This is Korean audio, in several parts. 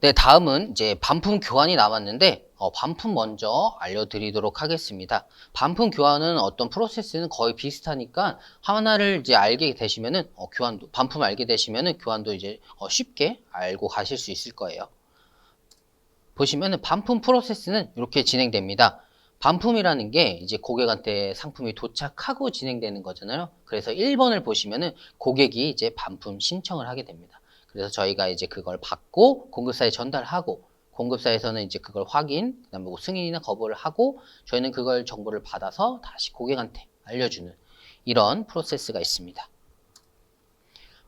네, 다음은 이제 반품 교환이 남았는데 반품 먼저 알려드리도록 하겠습니다. 반품 교환은 어떤 프로세스는 거의 비슷하니까 하나를 이제 알게 되시면은 교환도 반품 알게 되시면은 교환도 이제 쉽게 알고 가실 수 있을 거예요. 보시면은 반품 프로세스는 이렇게 진행됩니다. 반품이라는 게 이제 고객한테 상품이 도착하고 진행되는 거잖아요. 그래서 1번을 보시면은 고객이 이제 반품 신청을 하게 됩니다. 그래서 저희가 이제 그걸 받고 공급사에 전달하고 공급사에서는 이제 그걸 확인, 그다음에 뭐 승인이나 거부를 하고 저희는 그걸 정보를 받아서 다시 고객한테 알려주는 이런 프로세스가 있습니다.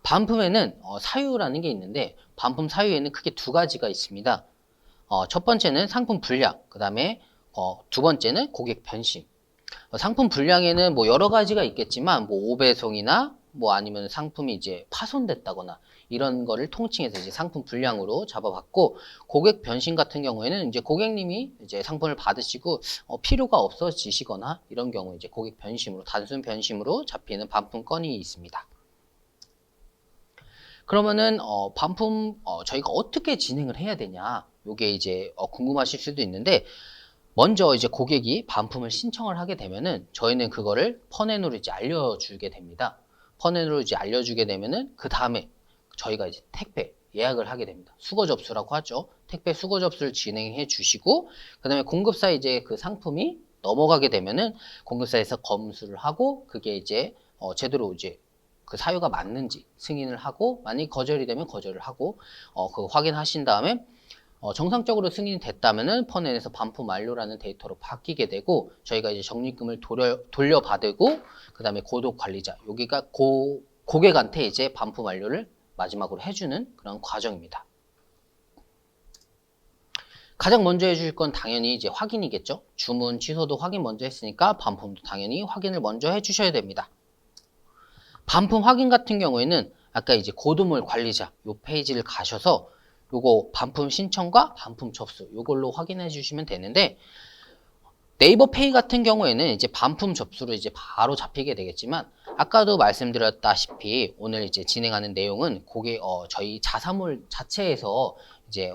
반품에는 사유라는 게 있는데 반품 사유에는 크게 두 가지가 있습니다. 첫 번째는 상품 불량, 그 다음에 두 번째는 고객 변심. 상품 불량에는 뭐 여러 가지가 있겠지만 뭐 오배송이나 뭐 아니면 상품이 이제 파손됐다거나 이런 거를 통칭해서 이제 상품 불량으로 잡아봤고, 고객 변심 같은 경우에는 이제 고객님이 이제 상품을 받으시고 필요가 없어지시거나 이런 경우 이제 고객 변심으로, 단순 변심으로 잡히는 반품 건이 있습니다. 그러면은 반품 저희가 어떻게 진행을 해야 되냐, 요게 이제 궁금하실 수도 있는데, 먼저 이제 고객이 반품을 신청을 하게 되면은 저희는 그거를 펀앤으로 이제 알려주게 됩니다. 펀앤으로 이제 알려주게 되면은 그 다음에 저희가 이제 택배 예약을 하게 됩니다. 수거 접수라고 하죠. 택배 수거 접수를 진행해 주시고, 그 다음에 공급사에 이제 그 상품이 넘어가게 되면은 공급사에서 검수를 하고 그게 이제 제대로 이제 그 사유가 맞는지 승인을 하고, 만약 거절이 되면 거절을 하고 그거 확인하신 다음에 정상적으로 승인이 됐다면은 펀앤에서 반품 완료라는 데이터로 바뀌게 되고, 저희가 이제 적립금을 돌려받고, 그 다음에 고독 관리자, 여기가 고객한테 이제 반품 완료를 마지막으로 해주는 그런 과정입니다. 가장 먼저 해주실 건 당연히 이제 확인이겠죠. 주문 취소도 확인 먼저 했으니까 반품도 당연히 확인을 먼저 해주셔야 됩니다. 반품 확인 같은 경우에는 아까 이제 고도물 관리자 요 페이지를 가셔서 요거 반품 신청과 반품 접수 요걸로 확인해 주시면 되는데, 네이버 페이 같은 경우에는 이제 반품 접수로 이제 바로 잡히게 되겠지만, 아까도 말씀드렸다시피 오늘 이제 진행하는 내용은 저희 자사몰 자체에서 이제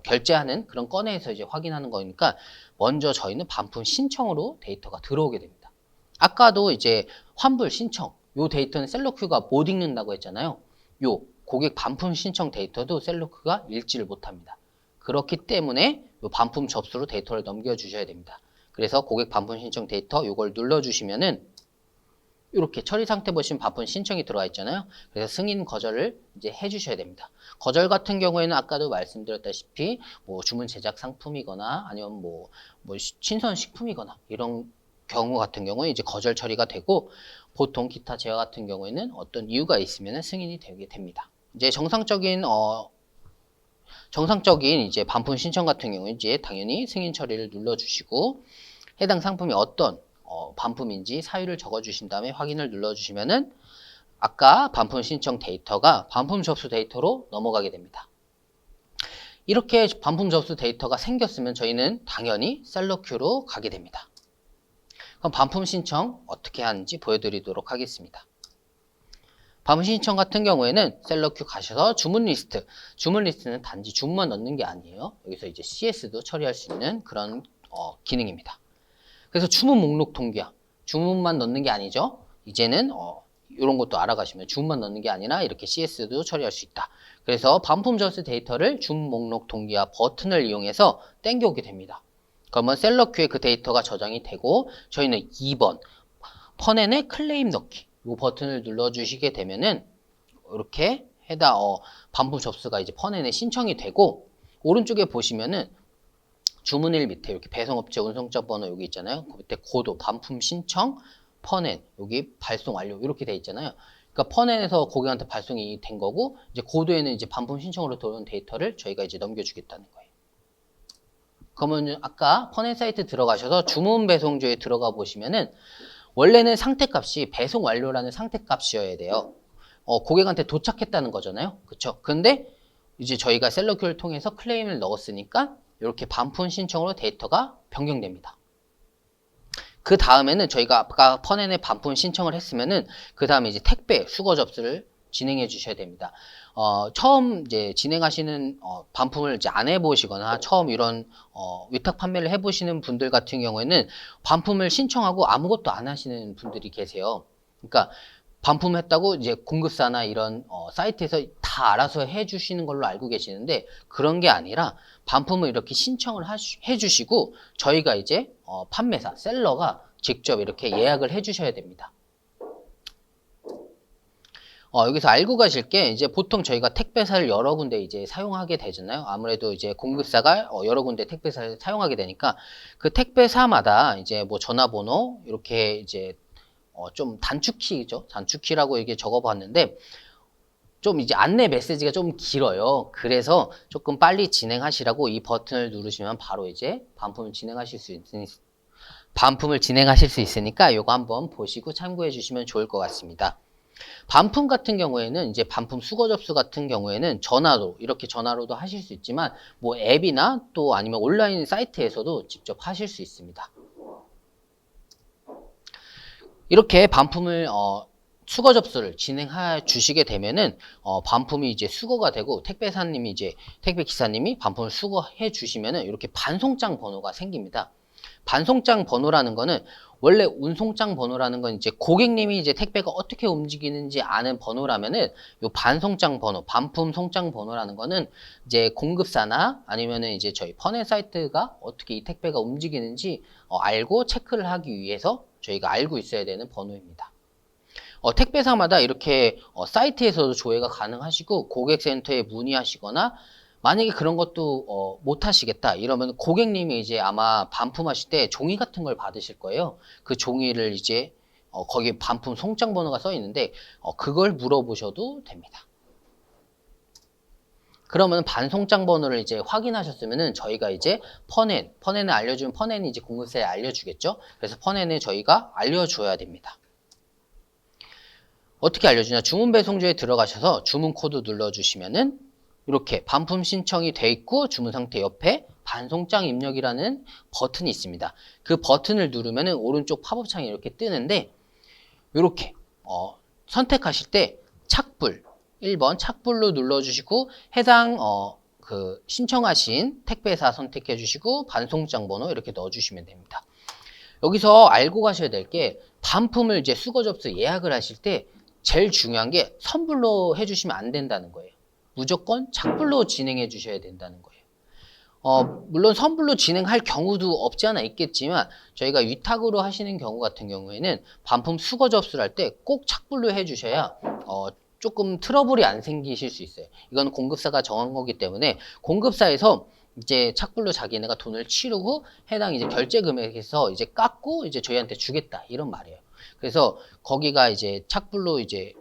결제하는 그런 건에서 이제 확인하는 거니까 먼저 저희는 반품 신청으로 데이터가 들어오게 됩니다. 아까도 이제 환불 신청 요 데이터는 셀러큐가 못 읽는다고 했잖아요. 요 고객 반품 신청 데이터도 셀러큐가 읽지를 못합니다. 그렇기 때문에 요 반품 접수로 데이터를 넘겨주셔야 됩니다. 그래서 고객 반품 신청 데이터 요걸 눌러주시면은 이렇게 처리 상태 보시면 반품 신청이 들어와 있잖아요. 그래서 승인 거절을 이제 해주셔야 됩니다. 거절 같은 경우에는 아까도 말씀드렸다시피 뭐 주문 제작 상품이거나 아니면 뭐 신선 식품이거나 이런 경우 같은 경우에 이제 거절 처리가 되고, 보통 기타 제어 같은 경우에는 어떤 이유가 있으면 승인이 되게 됩니다. 이제 정상적인 이제 반품 신청 같은 경우에 이제 당연히 승인 처리를 눌러주시고, 해당 상품이 어떤 반품인지 사유를 적어주신 다음에 확인을 눌러주시면은 아까 반품 신청 데이터가 반품 접수 데이터로 넘어가게 됩니다. 이렇게 반품 접수 데이터가 생겼으면 저희는 당연히 셀러큐로 가게 됩니다. 그럼 반품 신청 어떻게 하는지 보여드리도록 하겠습니다. 반품 신청 같은 경우에는 셀러큐 가셔서 주문 리스트는 단지 주문만 넣는 게 아니에요. 여기서 이제 CS도 처리할 수 있는 그런 기능입니다. 그래서 주문 목록 동기화, 주문만 넣는 게 아니죠. 이제는 이런 것도 알아가시면 주문만 넣는 게 아니라 이렇게 CS도 처리할 수 있다. 그래서 반품 접수 데이터를 주문 목록 동기화 버튼을 이용해서 땡겨오게 됩니다. 그러면 셀러큐에 그 데이터가 저장이 되고, 저희는 2번 펀앤에 클레임 넣기 이 버튼을 눌러주시게 되면은 이렇게 반품 접수가 이제 펀앤에 신청이 되고, 오른쪽에 보시면은 주문일 밑에 이렇게 배송업체 운송자 번호 여기 있잖아요. 그 밑에 고도 반품 신청 펀앤 여기 발송 완료 이렇게 돼 있잖아요. 그러니까 펀앤에서 고객한테 발송이 된 거고, 이제 고도에는 이제 반품 신청으로 들어온 데이터를 저희가 이제 넘겨주겠다는 거예요. 그러면 아까 펀앤 사이트 들어가셔서 주문 배송조에 들어가 보시면은 원래는 상태값이 배송 완료라는 상태값이어야 돼요. 고객한테 도착했다는 거잖아요. 그쵸? 근데 이제 저희가 셀러큐를 통해서 클레임을 넣었으니까 이렇게 반품 신청으로 데이터가 변경됩니다. 그 다음에는 저희가 아까 펀앤에 반품 신청을 했으면은 그 다음에 이제 택배 수거 접수를 진행해 주셔야 됩니다. 처음 이제 진행하시는 반품을 이제 안 해보시거나 처음 이런 위탁 판매를 해보시는 분들 같은 경우에는 반품을 신청하고 아무것도 안 하시는 분들이 계세요. 그러니까 반품했다고 이제 공급사나 이런 사이트에서 다 알아서 해주시는 걸로 알고 계시는데 그런 게 아니라 반품을 이렇게 신청을 해주시고 저희가 이제 판매사, 셀러가 직접 이렇게 예약을 해주셔야 됩니다. 여기서 알고 가실 게 이제 보통 저희가 택배사를 여러 군데 이제 사용하게 되잖아요. 아무래도 이제 공급사가 여러 군데 택배사를 사용하게 되니까 그 택배사마다 이제 뭐 전화번호 이렇게 이제 좀 단축키죠. 단축키라고 이게 적어봤는데 좀 이제 안내 메시지가 좀 길어요. 그래서 조금 빨리 진행하시라고 이 버튼을 누르시면 바로 이제 반품을 진행하실 수 있으니까 이거 한번 보시고 참고해 주시면 좋을 것 같습니다. 반품 같은 경우에는 이제 반품 수거 접수 같은 경우에는 전화로 이렇게 전화로도 하실 수 있지만 뭐 앱이나 또 아니면 온라인 사이트에서도 직접 하실 수 있습니다. 이렇게 반품을 수거 접수를 진행해 주시게 되면은 반품이 이제 수거가 되고 택배사님이 이제 택배 기사님이 반품을 수거해 주시면은 이렇게 반송장 번호가 생깁니다. 반송장 번호라는 거는 원래 운송장 번호라는 건 이제 고객님이 이제 택배가 어떻게 움직이는지 아는 번호라면은 요 반송장 번호, 반품 송장 번호라는 거는 이제 공급사나 아니면은 이제 저희 퍼넷 사이트가 어떻게 이 택배가 움직이는지 알고 체크를 하기 위해서 저희가 알고 있어야 되는 번호입니다. 택배사마다 이렇게 사이트에서도 조회가 가능하시고 고객센터에 문의하시거나 만약에 그런 것도 못 하시겠다 이러면 고객님이 이제 아마 반품하실 때 종이 같은 걸 받으실 거예요. 그 종이를 이제 거기 반품 송장 번호가 써 있는데 그걸 물어보셔도 됩니다. 그러면 반송장 번호를 이제 확인하셨으면은 저희가 이제 퍼넷에 알려주면 퍼넷이 이제 공급사에 알려주겠죠. 그래서 퍼넷에 저희가 알려줘야 됩니다. 어떻게 알려주냐? 주문 배송조에 들어가셔서 주문 코드 눌러주시면은 이렇게 반품 신청이 돼 있고 주문 상태 옆에 반송장 입력이라는 버튼이 있습니다. 그 버튼을 누르면은 오른쪽 팝업 창이 이렇게 뜨는데 이렇게 선택하실 때 착불 1번 착불로 눌러주시고 해당 그 신청하신 택배사 선택해 주시고 반송장 번호 이렇게 넣어주시면 됩니다. 여기서 알고 가셔야 될 게 반품을 이제 수거 접수 예약을 하실 때 제일 중요한 게 선불로 해주시면 안 된다는 거예요. 무조건 착불로 진행해 주셔야 된다는 거예요. 물론 선불로 진행할 경우도 없지 않아 있겠지만 저희가 위탁으로 하시는 경우 같은 경우에는 반품 수거 접수를 할 때 꼭 착불로 해 주셔야 조금 트러블이 안 생기실 수 있어요. 이건 공급사가 정한 거기 때문에 공급사에서 이제 착불로 자기네가 돈을 치르고 해당 이제 결제 금액에서 이제 깎고 이제 저희한테 주겠다 이런 말이에요. 그래서 거기가 이제 착불로 이제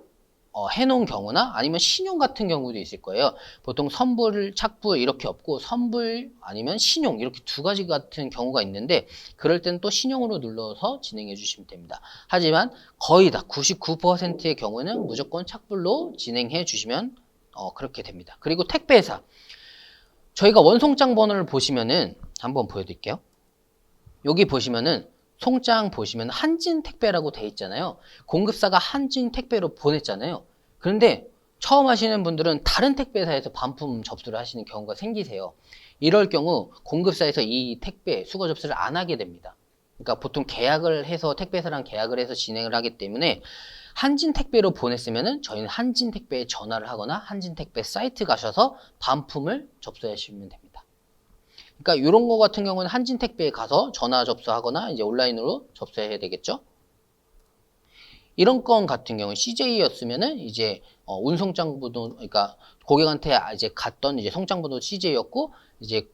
해놓은 경우나 아니면 신용 같은 경우도 있을 거예요. 보통 선불, 착불 이렇게 없고 선불 아니면 신용 이렇게 두 가지 같은 경우가 있는데 그럴 때는 또 신용으로 눌러서 진행해 주시면 됩니다. 하지만 거의 다 99%의 경우는 무조건 착불로 진행해 주시면 그렇게 됩니다. 그리고 택배사 저희가 원송장 번호를 보시면은 한번 보여드릴게요. 여기 보시면은 송장 보시면 한진택배라고 돼 있잖아요. 공급사가 한진택배로 보냈잖아요. 그런데 처음 하시는 분들은 다른 택배사에서 반품 접수를 하시는 경우가 생기세요. 이럴 경우 공급사에서 이 택배 수거 접수를 안 하게 됩니다. 그러니까 보통 계약을 해서 택배사랑 계약을 해서 진행을 하기 때문에 한진택배로 보냈으면은 저희는 한진택배에 전화를 하거나 한진택배 사이트 가셔서 반품을 접수하시면 됩니다. 그러니까 이런 거 같은 경우는 한진택배에 가서 전화 접수하거나 이제 온라인으로 접수해야 되겠죠. 이런 건 같은 경우 CJ였으면은 이제 운송장 번호 그러니까 고객한테 이제 갔던 이제 송장 번호 CJ였고 이제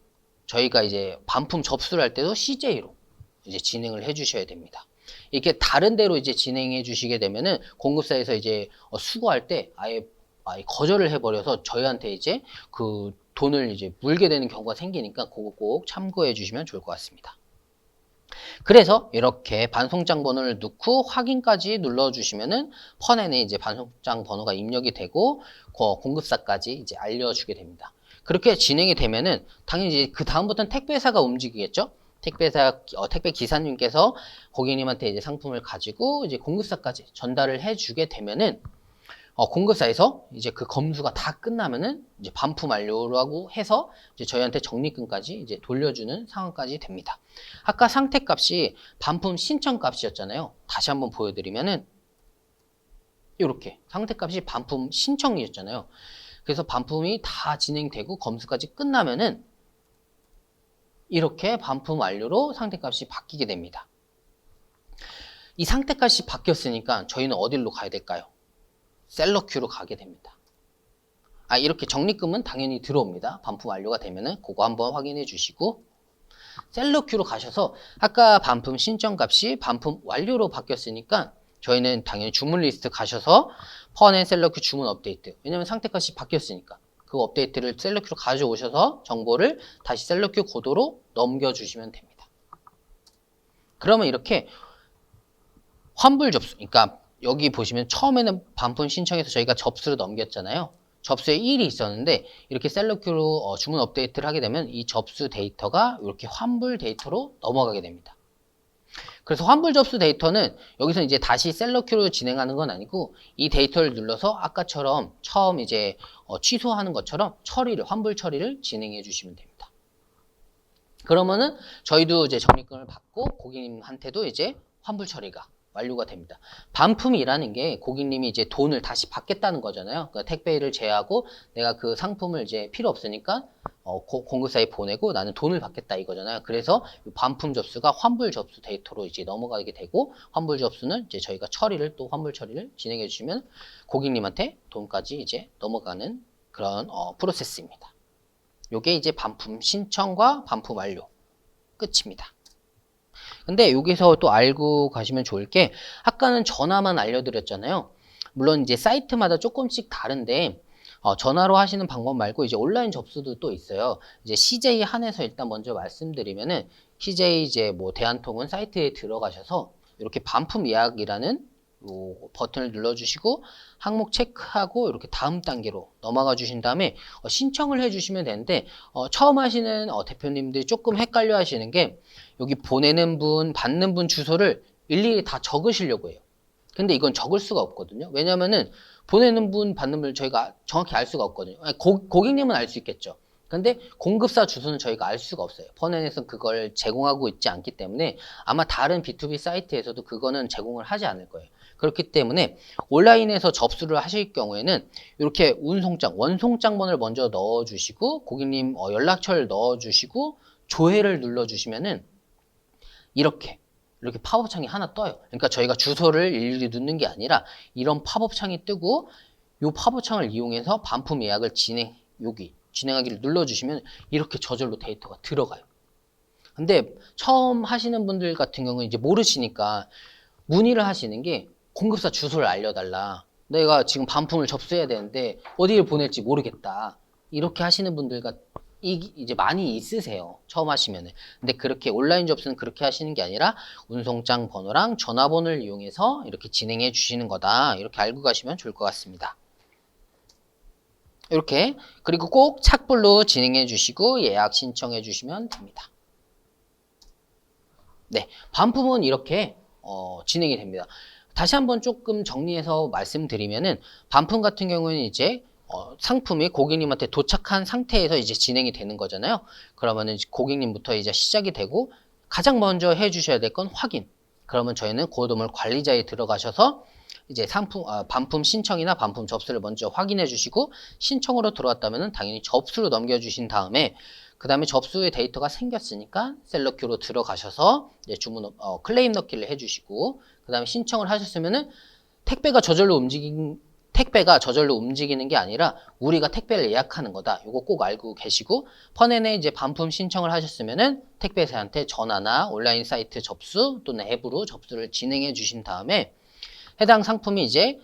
저희가 이제 반품 접수를 할 때도 CJ로 이제 진행을 해 주셔야 됩니다. 이렇게 다른 데로 이제 진행해 주시게 되면은 공급사에서 이제 수거할 때 아예 거절을 해버려서 저희한테 이제 그 돈을 이제 물게 되는 경우가 생기니까 그거 꼭 참고해 주시면 좋을 것 같습니다. 그래서 이렇게 반송장 번호를 넣고 확인까지 눌러주시면은 퍼넷에 이제 반송장 번호가 입력이 되고 공급사까지 이제 알려주게 됩니다. 그렇게 진행이 되면은 당연히 이제 그 다음부터는 택배사가 움직이겠죠. 택배 기사님께서 고객님한테 이제 상품을 가지고 이제 공급사까지 전달을 해주게 되면은 공급사에서 이제 그 검수가 다 끝나면은 이제 반품 완료라고 해서 이제 저희한테 적립금까지 이제 돌려주는 상황까지 됩니다. 아까 상태값이 반품 신청값이었잖아요. 다시 한번 보여드리면은 이렇게 상태값이 반품 신청이었잖아요. 그래서 반품이 다 진행되고 검수까지 끝나면은 이렇게 반품 완료로 상태값이 바뀌게 됩니다. 이 상태값이 바뀌었으니까 저희는 어디로 가야 될까요? 셀러큐로 가게 됩니다. 이렇게 적립금은 당연히 들어옵니다. 반품 완료가 되면은 그거 한번 확인해 주시고 셀러큐로 가셔서 아까 반품 신청값이 반품 완료로 바뀌었으니까 저희는 당연히 주문 리스트 가셔서 펀앤 셀러큐 주문 업데이트, 왜냐면 상태값이 바뀌었으니까 그 업데이트를 셀러큐로 가져오셔서 정보를 다시 셀러큐 코드로 넘겨주시면 됩니다. 그러면 이렇게 환불 접수, 그러니까 여기 보시면 처음에는 반품 신청해서 저희가 접수를 넘겼잖아요. 접수에 1이 있었는데 이렇게 셀러큐로 주문 업데이트를 하게 되면 이 접수 데이터가 이렇게 환불 데이터로 넘어가게 됩니다. 그래서 환불 접수 데이터는 여기서 이제 다시 셀러큐로 진행하는 건 아니고 이 데이터를 눌러서 아까처럼 처음 이제 취소하는 것처럼 환불 처리를 진행해 주시면 됩니다. 그러면은 저희도 이제 적립금을 받고 고객님한테도 이제 환불 처리가 완료가 됩니다. 반품이라는 게 고객님이 이제 돈을 다시 받겠다는 거잖아요. 그러니까 택배를 제외하고 내가 그 상품을 이제 필요 없으니까 공급사에 보내고 나는 돈을 받겠다 이거잖아요. 그래서 반품 접수가 환불 접수 데이터로 이제 넘어가게 되고 환불 접수는 이제 저희가 환불 처리를 진행해 주시면 고객님한테 돈까지 이제 넘어가는 그런 프로세스입니다. 요게 이제 반품 신청과 반품 완료 끝입니다. 근데 여기서 또 알고 가시면 좋을 게 아까는 전화만 알려드렸잖아요. 물론 이제 사이트마다 조금씩 다른데 전화로 하시는 방법 말고 이제 온라인 접수도 또 있어요. 이제 CJ 한에서 일단 먼저 말씀드리면은 CJ 이제 뭐 대한통운 사이트에 들어가셔서 이렇게 반품 예약이라는 요 버튼을 눌러주시고 항목 체크하고 이렇게 다음 단계로 넘어가 주신 다음에 신청을 해주시면 되는데 처음 하시는 대표님들이 조금 헷갈려 하시는 게 여기 보내는 분, 받는 분 주소를 일일이 다 적으시려고 해요. 근데 이건 적을 수가 없거든요. 왜냐면은 보내는 분, 받는 분 저희가 정확히 알 수가 없거든요. 고객님은 알 수 있겠죠. 근데 공급사 주소는 저희가 알 수가 없어요. 펀앤에서 그걸 제공하고 있지 않기 때문에 아마 다른 B2B 사이트에서도 그거는 제공을 하지 않을 거예요. 그렇기 때문에 온라인에서 접수를 하실 경우에는 이렇게 원송장번을 먼저 넣어주시고 고객님 연락처를 넣어주시고 조회를 눌러주시면은 이렇게 팝업창이 하나 떠요. 그러니까 저희가 주소를 일일이 넣는 게 아니라 이런 팝업창이 뜨고 이 팝업창을 이용해서 반품 예약을 진행하기를 눌러주시면 이렇게 저절로 데이터가 들어가요. 근데 처음 하시는 분들 같은 경우는 이제 모르시니까 문의를 하시는 게 공급사 주소를 알려달라. 내가 지금 반품을 접수해야 되는데 어디를 보낼지 모르겠다. 이렇게 하시는 분들과 이제 많이 있으세요. 처음 하시면은. 근데 그렇게 온라인 접수는 그렇게 하시는 게 아니라 운송장 번호랑 전화번호를 이용해서 이렇게 진행해 주시는 거다. 이렇게 알고 가시면 좋을 것 같습니다. 이렇게 그리고 꼭 착불로 진행해 주시고 예약 신청해 주시면 됩니다. 네, 반품은 이렇게 진행이 됩니다. 다시 한번 조금 정리해서 말씀드리면은 반품 같은 경우는 이제 상품이 고객님한테 도착한 상태에서 이제 진행이 되는 거잖아요. 그러면은 고객님부터 이제 시작이 되고 가장 먼저 해주셔야 될 건 확인. 그러면 저희는 고도물 관리자에 들어가셔서 이제 반품 신청이나 반품 접수를 먼저 확인해 주시고 신청으로 들어왔다면은 당연히 접수로 넘겨주신 다음에 그 다음에 접수의 데이터가 생겼으니까 셀러큐로 들어가셔서 이제 클레임 넣기를 해주시고 그 다음에 신청을 하셨으면은 택배가 저절로 움직이는 게 아니라 우리가 택배를 예약하는 거다. 이거 꼭 알고 계시고 펀앤에 이제 반품 신청을 하셨으면은 택배사한테 전화나 온라인 사이트 접수 또는 앱으로 접수를 진행해 주신 다음에 해당 상품이 이제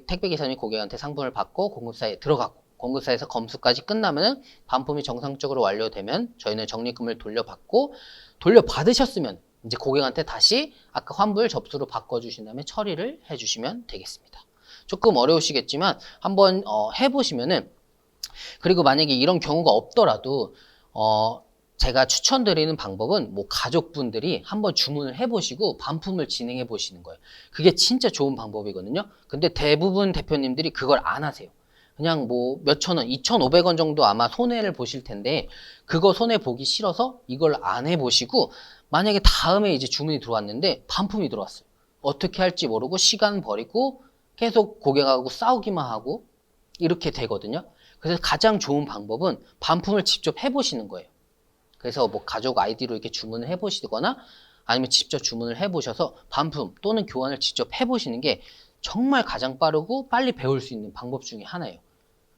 택배 기사님이 고객한테 상품을 받고 공급사에 들어가고 공급사에서 검수까지 끝나면은 반품이 정상적으로 완료되면 저희는 적립금을 돌려받으셨으면 이제 고객한테 다시 아까 환불 접수로 바꿔주신 다음에 처리를 해주시면 되겠습니다. 조금 어려우시겠지만 한번 해보시면은 그리고 만약에 이런 경우가 없더라도 제가 추천드리는 방법은 뭐 가족분들이 한번 주문을 해보시고 반품을 진행해 보시는 거예요. 그게 진짜 좋은 방법이거든요. 근데 대부분 대표님들이 그걸 안 하세요. 그냥 뭐 몇천 원, 2,500원 정도 아마 손해를 보실 텐데 그거 손해 보기 싫어서 이걸 안 해보시고 만약에 다음에 이제 주문이 들어왔는데 반품이 들어왔어요. 어떻게 할지 모르고 시간 버리고 계속 고객하고 싸우기만 하고 이렇게 되거든요. 그래서 가장 좋은 방법은 반품을 직접 해보시는 거예요. 그래서 뭐 가족 아이디로 이렇게 주문을 해보시거나 아니면 직접 주문을 해보셔서 반품 또는 교환을 직접 해보시는 게 정말 가장 빠르고 빨리 배울 수 있는 방법 중에 하나예요.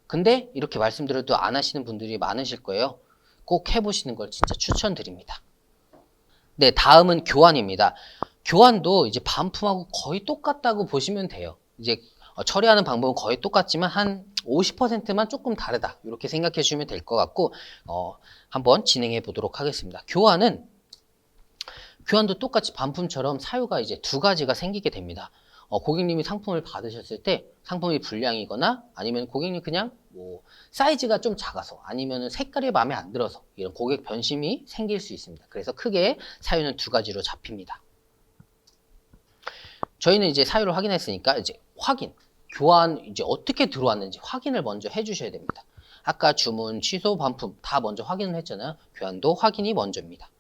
근데 이렇게 말씀드려도 안 하시는 분들이 많으실 거예요. 꼭 해보시는 걸 진짜 추천드립니다. 네, 다음은 교환입니다. 교환도 이제 반품하고 거의 똑같다고 보시면 돼요. 이제 처리하는 방법은 거의 똑같지만 한 50%만 조금 다르다. 이렇게 생각해 주시면 될 것 같고 한번 진행해 보도록 하겠습니다. 교환도 똑같이 반품처럼 사유가 이제 두 가지가 생기게 됩니다. 고객님이 상품을 받으셨을 때 상품이 불량이거나 아니면 고객님 그냥 뭐 사이즈가 좀 작아서 아니면 색깔이 마음에 안 들어서 이런 고객 변심이 생길 수 있습니다. 그래서 크게 사유는 두 가지로 잡힙니다. 저희는 이제 사유를 확인했으니까 이제 교환 이제 어떻게 들어왔는지 확인을 먼저 해주셔야 됩니다. 아까 주문, 취소, 반품 다 먼저 확인을 했잖아요. 교환도 확인이 먼저입니다.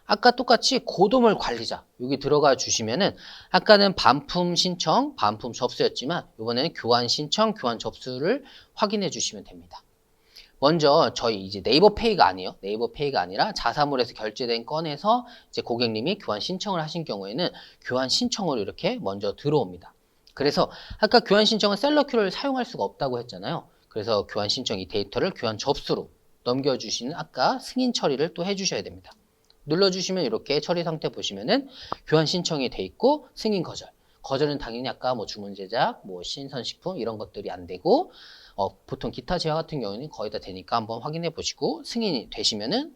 아까 똑같이 고도물 관리자 여기 들어가 주시면은 아까는 반품 신청, 반품 접수였지만 이번에는 교환 신청, 교환 접수를 확인해 주시면 됩니다. 먼저 저희 이제 네이버페이가 아니에요. 네이버페이가 아니라 자사몰에서 결제된 건에서 이제 고객님이 교환 신청을 하신 경우에는 교환 신청으로 이렇게 먼저 들어옵니다. 그래서 아까 교환 신청은 셀러큐를 사용할 수가 없다고 했잖아요. 그래서 교환 신청 이 데이터를 교환 접수로 넘겨주시는 아까 승인 처리를 또 해주셔야 됩니다. 눌러주시면 이렇게 처리 상태 보시면은 교환 신청이 돼 있고 승인 거절. 거절은 당연히 아까 뭐 주문 제작, 뭐 신선식품 이런 것들이 안 되고 보통 기타 제화 같은 경우는 거의 다 되니까 한번 확인해 보시고 승인이 되시면은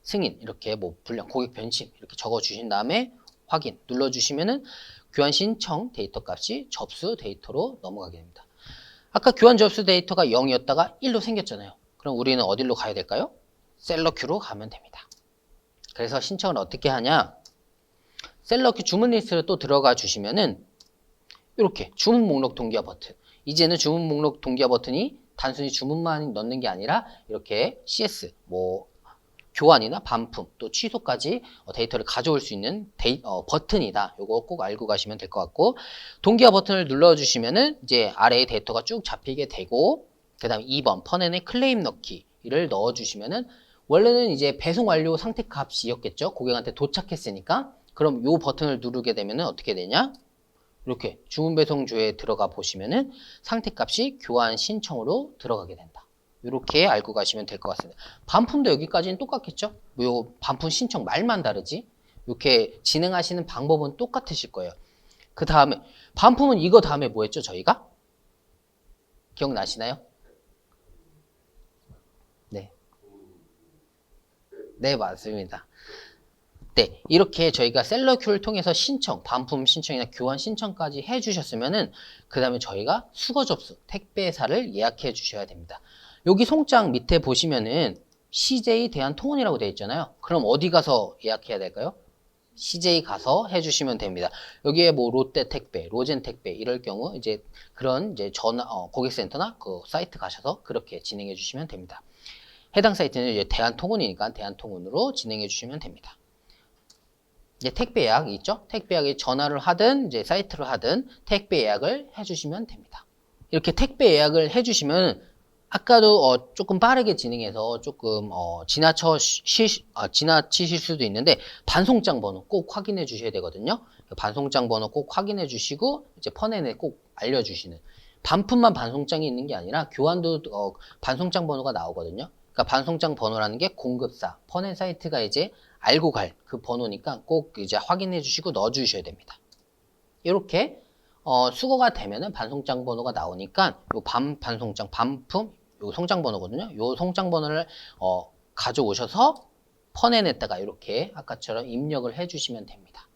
승인 이렇게 뭐 불량 고객 변심 이렇게 적어 주신 다음에 확인 눌러 주시면은 교환 신청 데이터 값이 접수 데이터로 넘어가게 됩니다. 아까 교환 접수 데이터가 0이었다가 1로 생겼잖아요. 그럼 우리는 어디로 가야 될까요? 셀러큐로 가면 됩니다. 그래서 신청을 어떻게 하냐? 셀러큐 주문 리스트를 또 들어가 주시면은 이렇게 주문 목록 동기화 버튼. 이제는 주문 목록 동기화 버튼이 단순히 주문만 넣는 게 아니라 이렇게 CS, 뭐 교환이나 반품, 또 취소까지 데이터를 가져올 수 있는 버튼이다. 요거 꼭 알고 가시면 될 것 같고 동기화 버튼을 눌러주시면은 이제 아래에 데이터가 쭉 잡히게 되고 그 다음에 2번 펀앤의 클레임 넣기를 넣어주시면은 원래는 이제 배송 완료 상태 값이었겠죠. 고객한테 도착했으니까. 그럼 요 버튼을 누르게 되면은 어떻게 되냐? 이렇게 주문 배송주에 들어가 보시면은 상태값이 교환 신청으로 들어가게 된다. 이렇게 알고 가시면 될 것 같습니다. 반품도 여기까지는 똑같겠죠? 요 반품 신청 말만 다르지? 이렇게 진행하시는 방법은 똑같으실 거예요. 그 다음에 반품은 이거 다음에 뭐 했죠? 저희가? 기억나시나요? 네. 네, 맞습니다. 네, 이렇게 저희가 셀러큐를 통해서 신청, 반품 신청이나 교환 신청까지 해주셨으면은 그 다음에 저희가 수거 접수, 택배사를 예약해 주셔야 됩니다. 여기 송장 밑에 보시면은 CJ 대한통운이라고 되어 있잖아요. 그럼 어디 가서 예약해야 될까요? CJ 가서 해주시면 됩니다. 여기에 뭐 롯데 택배, 로젠 택배 이럴 경우 이제 그런 이제 고객센터나 그 사이트 가셔서 그렇게 진행해 주시면 됩니다. 해당 사이트는 이제 대한통운이니까 대한통운으로 진행해 주시면 됩니다. 이제 택배 예약 있죠? 택배 예약에 전화를 하든 이제 사이트를 하든 택배 예약을 해주시면 됩니다. 이렇게 택배 예약을 해주시면 아까도 조금 빠르게 진행해서 조금 지나치실 수도 있는데 반송장 번호 꼭 확인해 주셔야 되거든요. 반송장 번호 꼭 확인해 주시고 이제 펀앤에 꼭 알려주시는 반품만 반송장이 있는 게 아니라 교환도 반송장 번호가 나오거든요. 그러니까 반송장 번호라는 게 공급사 펀앤 사이트가 이제 알고 갈 그 번호니까 꼭 이제 확인해 주시고 넣어 주셔야 됩니다. 이렇게 수거가 되면은 반송장 번호가 나오니까 요 반송장 반품 요 송장 번호거든요. 요 송장 번호를 가져오셔서 펀앤에다가 이렇게 아까처럼 입력을 해 주시면 됩니다.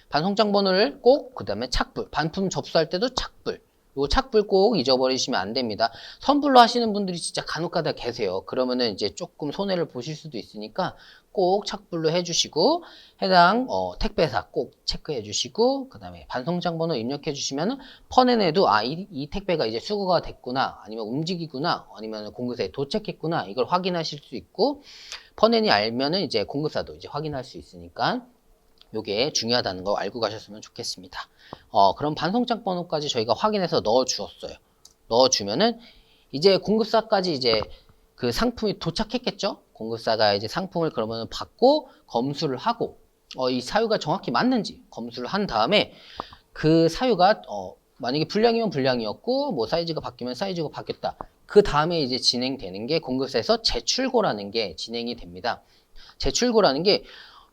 반송장 번호를 꼭 그다음에 착불 반품 접수할 때도 착불 요 착불 꼭 잊어버리시면 안 됩니다. 선불로 하시는 분들이 진짜 간혹가다 계세요. 그러면은 이제 조금 손해를 보실 수도 있으니까 꼭 착불로 해주시고 해당 택배사 꼭 체크해 주시고 그 다음에 반송장 번호 입력해 주시면은 펀앤에도 이 택배가 이제 수거가 됐구나 아니면 움직이구나 아니면 공급사에 도착했구나 이걸 확인하실 수 있고 펀앤이 알면은 이제 공급사도 이제 확인할 수 있으니까 요게 중요하다는 거 알고 가셨으면 좋겠습니다. 그럼 반송장 번호까지 저희가 확인해서 넣어 주었어요. 넣어 주면은 이제 공급사까지 이제 그 상품이 도착했겠죠? 공급사가 이제 상품을 그러면 받고 검수를 하고 이 사유가 정확히 맞는지 검수를 한 다음에 그 사유가 만약에 불량이면 불량이었고 뭐 사이즈가 바뀌면 사이즈가 바뀌었다. 그 다음에 이제 진행되는 게 공급사에서 재출고라는 게 진행이 됩니다. 재출고라는 게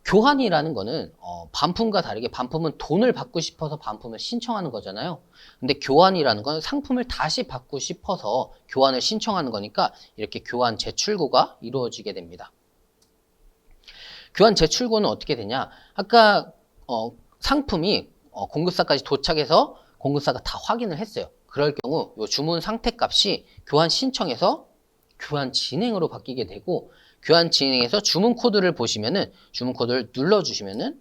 교환이라는 거는 반품과 다르게 반품은 돈을 받고 싶어서 반품을 신청하는 거잖아요. 근데 교환이라는 건 상품을 다시 받고 싶어서 교환을 신청하는 거니까 이렇게 교환 재출고가 이루어지게 됩니다. 교환 재출고는 어떻게 되냐? 아까 상품이 공급사까지 도착해서 공급사가 다 확인을 했어요. 그럴 경우 요 주문 상태값이 교환 신청에서 교환 진행으로 바뀌게 되고 교환 진행에서 주문 코드를 보시면은 주문 코드를 눌러 주시면은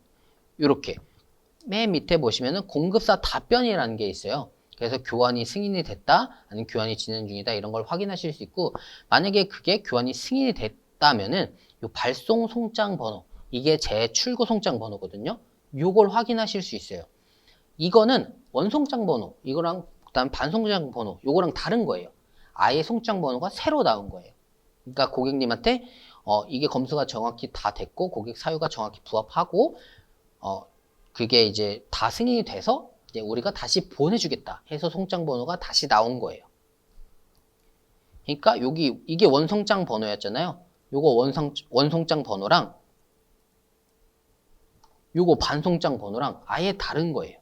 이렇게 맨 밑에 보시면은 공급사 답변이라는 게 있어요. 그래서 교환이 승인이 됐다 아니면 교환이 진행 중이다 이런 걸 확인하실 수 있고 만약에 그게 교환이 승인이 됐다면은 요 발송 송장 번호 이게 제 출고 송장 번호거든요. 요걸 확인하실 수 있어요. 이거는 원송장 번호 이거랑 그다음 반송장 번호 요거랑 다른 거예요. 아예 송장 번호가 새로 나온 거예요. 그러니까 고객님한테 이게 검수가 정확히 다 됐고 고객 사유가 정확히 부합하고 그게 이제 다 승인이 돼서 이제 우리가 다시 보내주겠다 해서 송장 번호가 다시 나온 거예요. 그러니까 여기 이게 원송장 번호였잖아요. 요거 원송장 번호랑 요거 반송장 번호랑 아예 다른 거예요.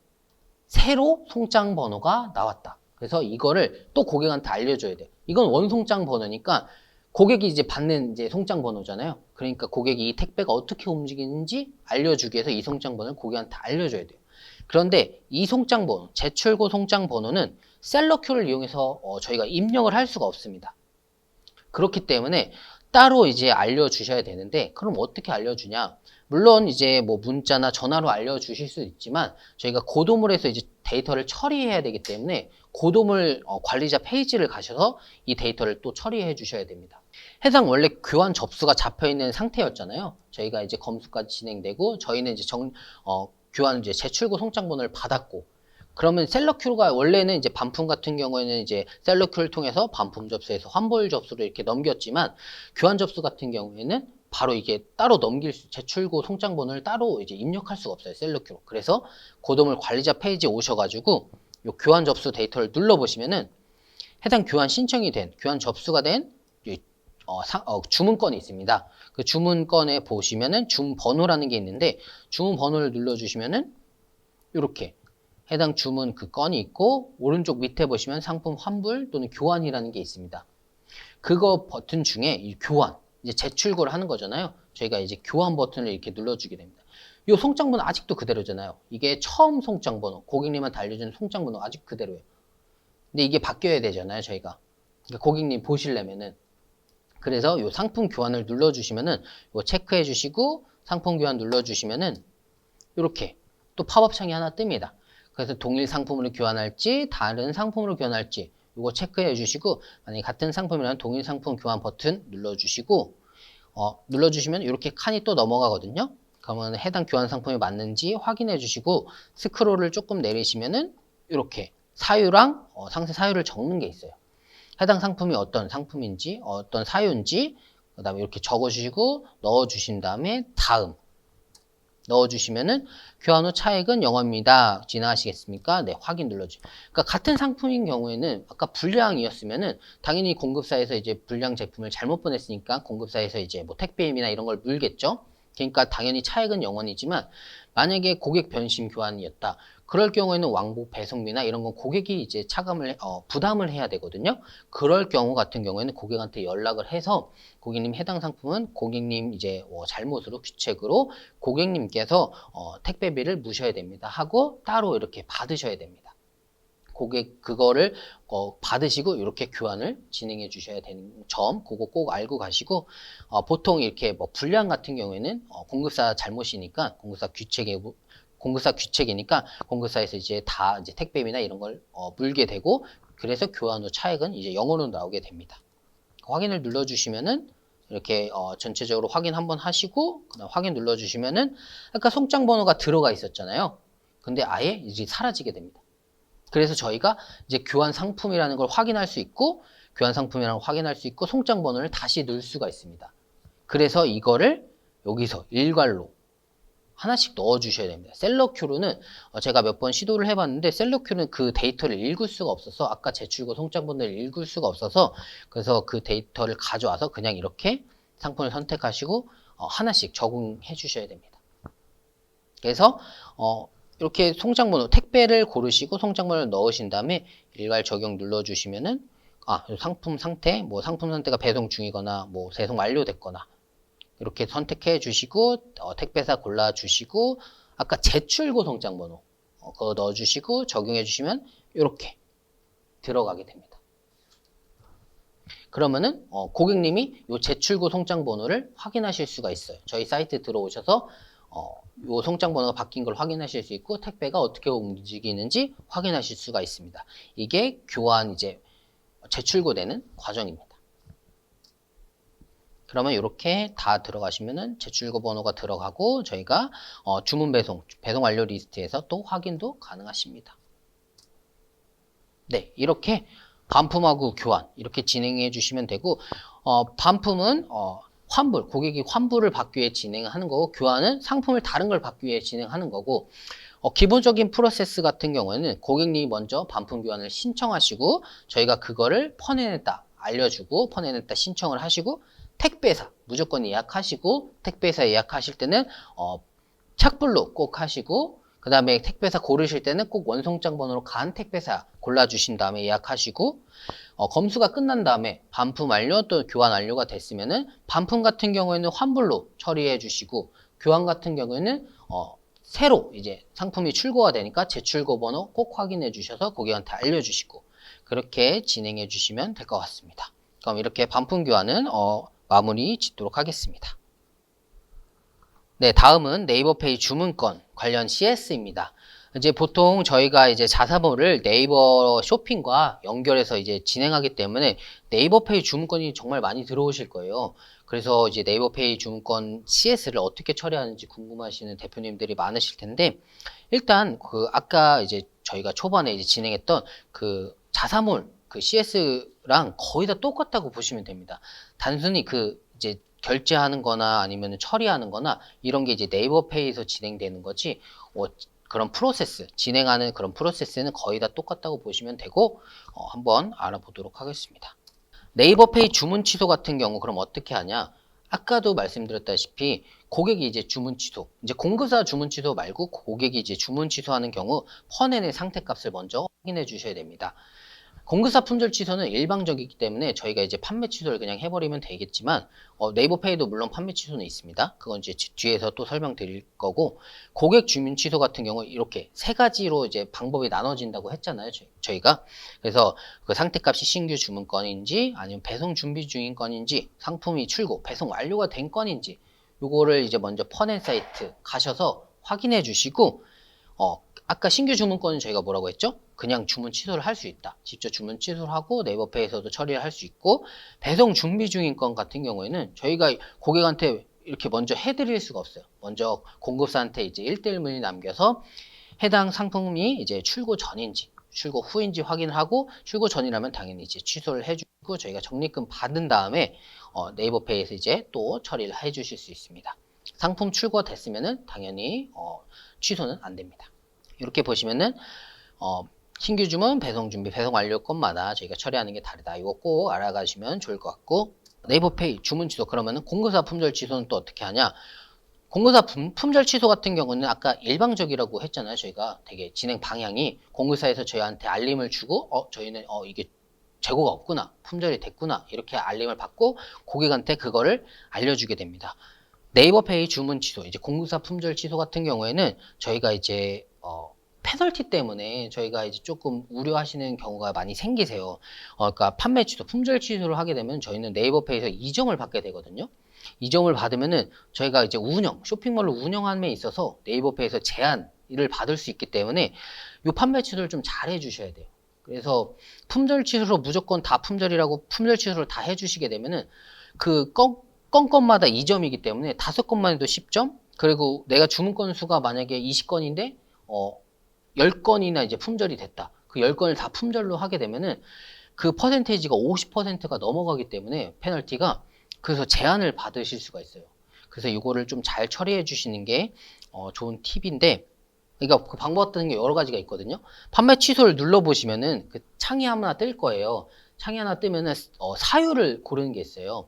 새로 송장 번호가 나왔다. 그래서 이거를 또 고객한테 알려줘야 돼요. 이건 원송장 번호니까 고객이 이제 받는 이제 송장 번호잖아요. 그러니까 고객이 이 택배가 어떻게 움직이는지 알려주기 위해서 이 송장 번호를 고객한테 알려줘야 돼요. 그런데 이 송장 번호, 재출고 송장 번호는 셀러큐를 이용해서 저희가 입력을 할 수가 없습니다. 그렇기 때문에 따로 이제 알려주셔야 되는데 그럼 어떻게 알려주냐? 물론 이제 뭐 문자나 전화로 알려주실 수 있지만 저희가 고도물에서 이제 데이터를 처리해야 되기 때문에 고도물 관리자 페이지를 가셔서 이 데이터를 또 처리해 주셔야 됩니다. 해당 원래 교환 접수가 잡혀 있는 상태였잖아요. 저희가 이제 검수까지 진행되고 저희는 이제 교환 이제 재출고 송장 번호를 받았고 그러면 셀러큐가 원래는 이제 반품 같은 경우에는 이제 셀러큐를 통해서 반품 접수에서 환불 접수를 이렇게 넘겼지만 교환 접수 같은 경우에는 바로 이게 따로 재출고 송장 번호를 따로 이제 입력할 수가 없어요. 셀러큐로. 그래서 고도물 관리자 페이지에 오셔가지고 요 교환 접수 데이터를 눌러보시면은 해당 교환 신청이 된, 교환 접수가 된 주문건이 있습니다. 그 주문건에 보시면은 주문 번호라는 게 있는데 주문 번호를 눌러주시면은 이렇게 해당 주문 그 건이 있고 오른쪽 밑에 보시면 상품 환불 또는 교환이라는 게 있습니다. 그거 버튼 중에 이 교환, 이제 재출고를 하는 거잖아요. 저희가 이제 교환 버튼을 이렇게 눌러주게 됩니다. 이 송장 번호 아직도 그대로잖아요. 이게 처음 송장 번호, 고객님한테 알려주는 송장 번호 아직 그대로예요. 근데 이게 바뀌어야 되잖아요, 저희가. 그러니까 고객님 보시려면은. 그래서 이 상품 교환을 눌러주시면은 요 체크해 주시고 상품 교환 눌러주시면은 이렇게 또 팝업 창이 하나 뜹니다. 그래서 동일 상품으로 교환할지 다른 상품으로 교환할지 이거 체크해 주시고 만약에 같은 상품이라면 동일 상품 교환 버튼 눌러주시고 눌러주시면 이렇게 칸이 또 넘어가거든요. 그러면 해당 교환 상품이 맞는지 확인해 주시고 스크롤을 조금 내리시면은 이렇게 사유랑 상세 사유를 적는 게 있어요. 해당 상품이 어떤 상품인지 어떤 사유인지 그 다음에 이렇게 적어주시고 넣어주신 다음에 다음 넣어주시면은 교환 후 차액은 0입니다. 진행하시겠습니까? 네, 확인 눌러주세요. 그러니까 같은 상품인 경우에는 아까 불량이었으면은 당연히 공급사에서 이제 불량 제품을 잘못 보냈으니까 공급사에서 이제 뭐 택배임이나 이런 걸 물겠죠. 그러니까 당연히 차액은 0원이지만 만약에 고객 변심 교환이었다. 그럴 경우에는 왕복 배송비나 이런 건 고객이 이제 부담을 해야 되거든요. 그럴 경우 같은 경우에는 고객한테 연락을 해서 고객님 해당 상품은 고객님 이제 잘못으로 귀책으로 고객님께서 택배비를 무셔야 됩니다 하고 따로 이렇게 받으셔야 됩니다. 고객 그거를 받으시고 이렇게 교환을 진행해 주셔야 되는 점 그거 꼭 알고 가시고 보통 이렇게 뭐 불량 같은 경우에는 공급사 잘못이니까 공급사 규칙이니까 공급사에서 이제 다 이제 택배비나 이런 걸 물게 되고 그래서 교환 후 차액은 이제 0으로 나오게 됩니다. 확인을 눌러주시면은 이렇게 전체적으로 확인 한번 하시고 그다음 확인 눌러주시면은 아까 송장 번호가 들어가 있었잖아요. 근데 아예 이제 사라지게 됩니다. 그래서 저희가 이제 교환 상품이라는 걸 확인할 수 있고 교환 상품이라는 걸 확인할 수 있고 송장 번호를 다시 넣을 수가 있습니다. 그래서 이거를 여기서 일괄로 하나씩 넣어 주셔야 됩니다. 셀러큐로는 제가 몇 번 시도를 해봤는데 셀러큐는 그 데이터를 읽을 수가 없어서 아까 제출고 송장 번호를 읽을 수가 없어서 그래서 그 데이터를 가져와서 그냥 이렇게 상품을 선택하시고 하나씩 적응해 주셔야 됩니다. 그래서 이렇게 송장 번호 택배를 고르시고 송장 번호를 넣으신 다음에 일괄 적용 눌러 주시면은 상품 상태 뭐 상품 상태가 배송 중이거나 뭐 배송 완료됐거나 이렇게 선택해 주시고 택배사 골라 주시고 아까 제출고 송장 번호 그거 넣어 주시고 적용해 주시면 이렇게 들어가게 됩니다. 그러면은 고객님이 요 제출고 송장 번호를 확인하실 수가 있어요. 저희 사이트 들어오셔서 요 송장 번호가 바뀐 걸 확인하실 수 있고 택배가 어떻게 움직이는지 확인하실 수가 있습니다. 이게 교환 이제 제출고되는 과정입니다. 그러면 이렇게 다 들어가시면은 제출고 번호가 들어가고 저희가 주문 배송 완료 리스트에서 또 확인도 가능하십니다. 네, 이렇게 반품하고 교환 이렇게 진행해 주시면 되고 반품은 환불, 고객이 환불을 받기 위해 진행하는 거고 교환은 상품을 다른 걸 받기 위해 진행하는 거고 기본적인 프로세스 같은 경우에는 고객님이 먼저 반품 교환을 신청하시고 저희가 그거를 퍼내냈다 알려주고 퍼내냈다 신청을 하시고 택배사 무조건 예약하시고 택배사 예약하실 때는 착불로 꼭 하시고 그 다음에 택배사 고르실 때는 꼭 원송장 번호로 간 택배사 골라주신 다음에 예약하시고 검수가 끝난 다음에 반품 완료 또 교환 완료가 됐으면은 반품 같은 경우에는 환불로 처리해 주시고 교환 같은 경우에는 새로 이제 상품이 출고가 되니까 제출고 번호 꼭 확인해 주셔서 고객한테 알려주시고 그렇게 진행해 주시면 될 것 같습니다. 그럼 이렇게 반품 교환은 마무리 짓도록 하겠습니다. 네, 다음은 네이버페이 주문건 관련 CS입니다. 이제 보통 저희가 이제 자사몰을 네이버 쇼핑과 연결해서 이제 진행하기 때문에 네이버페이 주문건이 정말 많이 들어오실 거예요. 그래서 이제 네이버페이 주문건 CS를 어떻게 처리하는지 궁금하시는 대표님들이 많으실 텐데, 일단 그 아까 이제 저희가 초반에 이제 진행했던 그 자사몰 그 CS랑 거의 다 똑같다고 보시면 됩니다. 단순히 그 이제 결제하는 거나 아니면 처리하는 거나 이런 게 이제 네이버페이에서 진행되는 거지 그런 프로세스 진행하는 그런 프로세스는 거의 다 똑같다고 보시면 되고 한번 알아보도록 하겠습니다. 네이버페이 주문 취소 같은 경우 그럼 어떻게 하냐? 아까도 말씀드렸다시피 고객이 이제 주문 취소, 이제 공급사 주문 취소 말고 고객이 이제 주문 취소하는 경우 퍼내는 상태값을 먼저 확인해 주셔야 됩니다. 공급사 품절 취소는 일방적이기 때문에 저희가 이제 판매 취소를 그냥 해버리면 되겠지만 네이버페이도 물론 판매 취소는 있습니다. 그건 이제 뒤에서 또 설명드릴 거고 고객 주문 취소 같은 경우 이렇게 세 가지로 이제 방법이 나눠진다고 했잖아요. 저희가 그래서 그 상태값이 신규 주문 건인지 아니면 배송 준비 중인 건인지 상품이 출고 배송 완료가 된 건인지 요거를 이제 먼저 퍼낸 사이트 가셔서 확인해 주시고 아까 신규 주문권은 저희가 뭐라고 했죠? 그냥 주문 취소를 할 수 있다. 직접 주문 취소를 하고 네이버페이에서도 처리를 할 수 있고 배송 준비 중인 건 같은 경우에는 저희가 고객한테 이렇게 먼저 해드릴 수가 없어요. 먼저 공급사한테 이제 1대1 문의 남겨서 해당 상품이 이제 출고 전인지 출고 후인지 확인을 하고 출고 전이라면 당연히 이제 취소를 해주고 저희가 적립금 받은 다음에 네이버페이에서 이제 또 처리를 해주실 수 있습니다. 상품 출고가 됐으면은 당연히 취소는 안 됩니다. 이렇게 보시면은 신규 주문, 배송 준비, 배송 완료 건마다 저희가 처리하는 게 다르다. 이거 꼭 알아가시면 좋을 것 같고 네이버페이 주문 취소 그러면은 공급사 품절 취소는 또 어떻게 하냐? 공급사 품절 취소 같은 경우는 아까 일방적이라고 했잖아요. 저희가 되게 진행 방향이 공급사에서 저희한테 알림을 주고 저희는 이게 재고가 없구나, 품절이 됐구나 이렇게 알림을 받고 고객한테 그거를 알려주게 됩니다. 네이버페이 주문 취소, 이제 공급사 품절 취소 같은 경우에는 저희가 이제 페널티 때문에 저희가 이제 조금 우려하시는 경우가 많이 생기세요. 그러니까 판매 취소, 품절 취소를 하게 되면 저희는 네이버페이에서 이점을 받게 되거든요. 이점을 받으면은 저희가 이제 쇼핑몰을 운영함에 있어서 네이버페이에서 제한을 받을 수 있기 때문에 이 판매 취소를 좀 잘 해주셔야 돼요. 그래서 품절 취소로 무조건 다 품절이라고 품절 취소를 다 해주시게 되면은 그 건마다 2점이기 때문에 5건만 해도 10점, 그리고 내가 주문 건수가 만약에 20건인데 10건이나 이제 품절이 됐다. 그 10건을 다 품절로 하게 되면은 그 퍼센테이지가 50%가 넘어가기 때문에 페널티가, 그래서 제한을 받으실 수가 있어요. 그래서 이거를 좀 잘 처리해 주시는 게 좋은 팁인데, 그러니까 그 방법 같은 게 여러 가지가 있거든요. 판매 취소를 눌러보시면은 그 창이 하나 뜰 거예요. 창이 하나 뜨면은 사유를 고르는 게 있어요.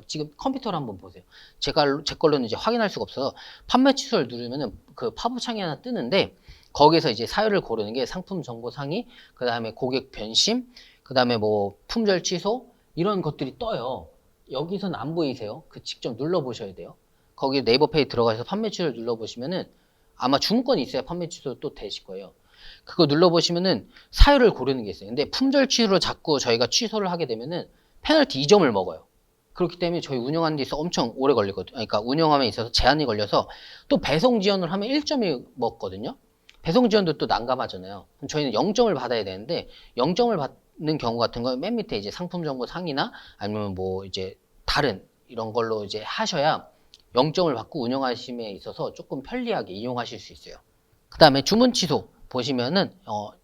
지금 컴퓨터를 한번 보세요. 제 걸로는 이제 확인할 수가 없어서 판매 취소를 누르면은 그 팝업 창이 하나 뜨는데, 거기서 이제 사유를 고르는 게 상품 정보 상의, 그 다음에 고객 변심, 그 다음에 뭐 품절 취소, 이런 것들이 떠요. 여기서는 안 보이세요? 그 직접 눌러보셔야 돼요. 거기 네이버페이 들어가서 판매 취소를 눌러보시면은 아마 주문권이 있어야 판매 취소 또 되실 거예요. 그거 눌러보시면은 사유를 고르는 게 있어요. 근데 품절 취소로 자꾸 저희가 취소를 하게 되면은 페널티 2점을 먹어요. 그렇기 때문에 저희 운영하는 데 있어 엄청 오래 걸리거든요. 그러니까 운영함에 있어서 제한이 걸려서 또 배송 지연을 하면 1점이 먹거든요. 배송 지연도 또 난감하잖아요. 그럼 저희는 0점을 받아야 되는데 0점을 받는 경우 같은 건 맨 밑에 이제 상품 정보 상이나 아니면 뭐 이제 다른 이런 걸로 이제 하셔야 0점을 받고 운영하심에 있어서 조금 편리하게 이용하실 수 있어요. 그 다음에 주문 취소 보시면은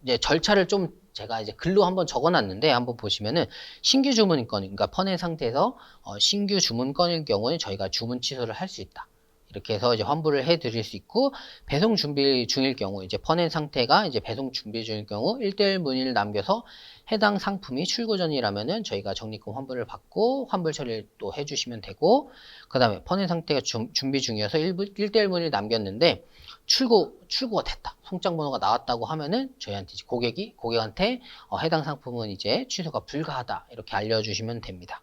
이제 절차를 좀 제가 이제 글로 한번 적어놨는데, 한번 보시면은 신규 주문건, 그러니까 퍼낸 상태에서 신규 주문건일 경우에 저희가 주문 취소를 할 수 있다. 이렇게 해서 이제 환불을 해 드릴 수 있고, 배송 준비 중일 경우, 이제 퍼낸 상태가 이제 배송 준비 중일 경우 1대1 문의를 남겨서 해당 상품이 출고 전이라면은 저희가 적립금 환불을 받고 환불 처리를 또 해주시면 되고, 그 다음에 퍼낸 상태가 준비 중이어서 1대1 문의를 남겼는데 출고가 됐다, 송장 번호가 나왔다고 하면은 저희한테 이제 고객한테 해당 상품은 이제 취소가 불가하다, 이렇게 알려주시면 됩니다.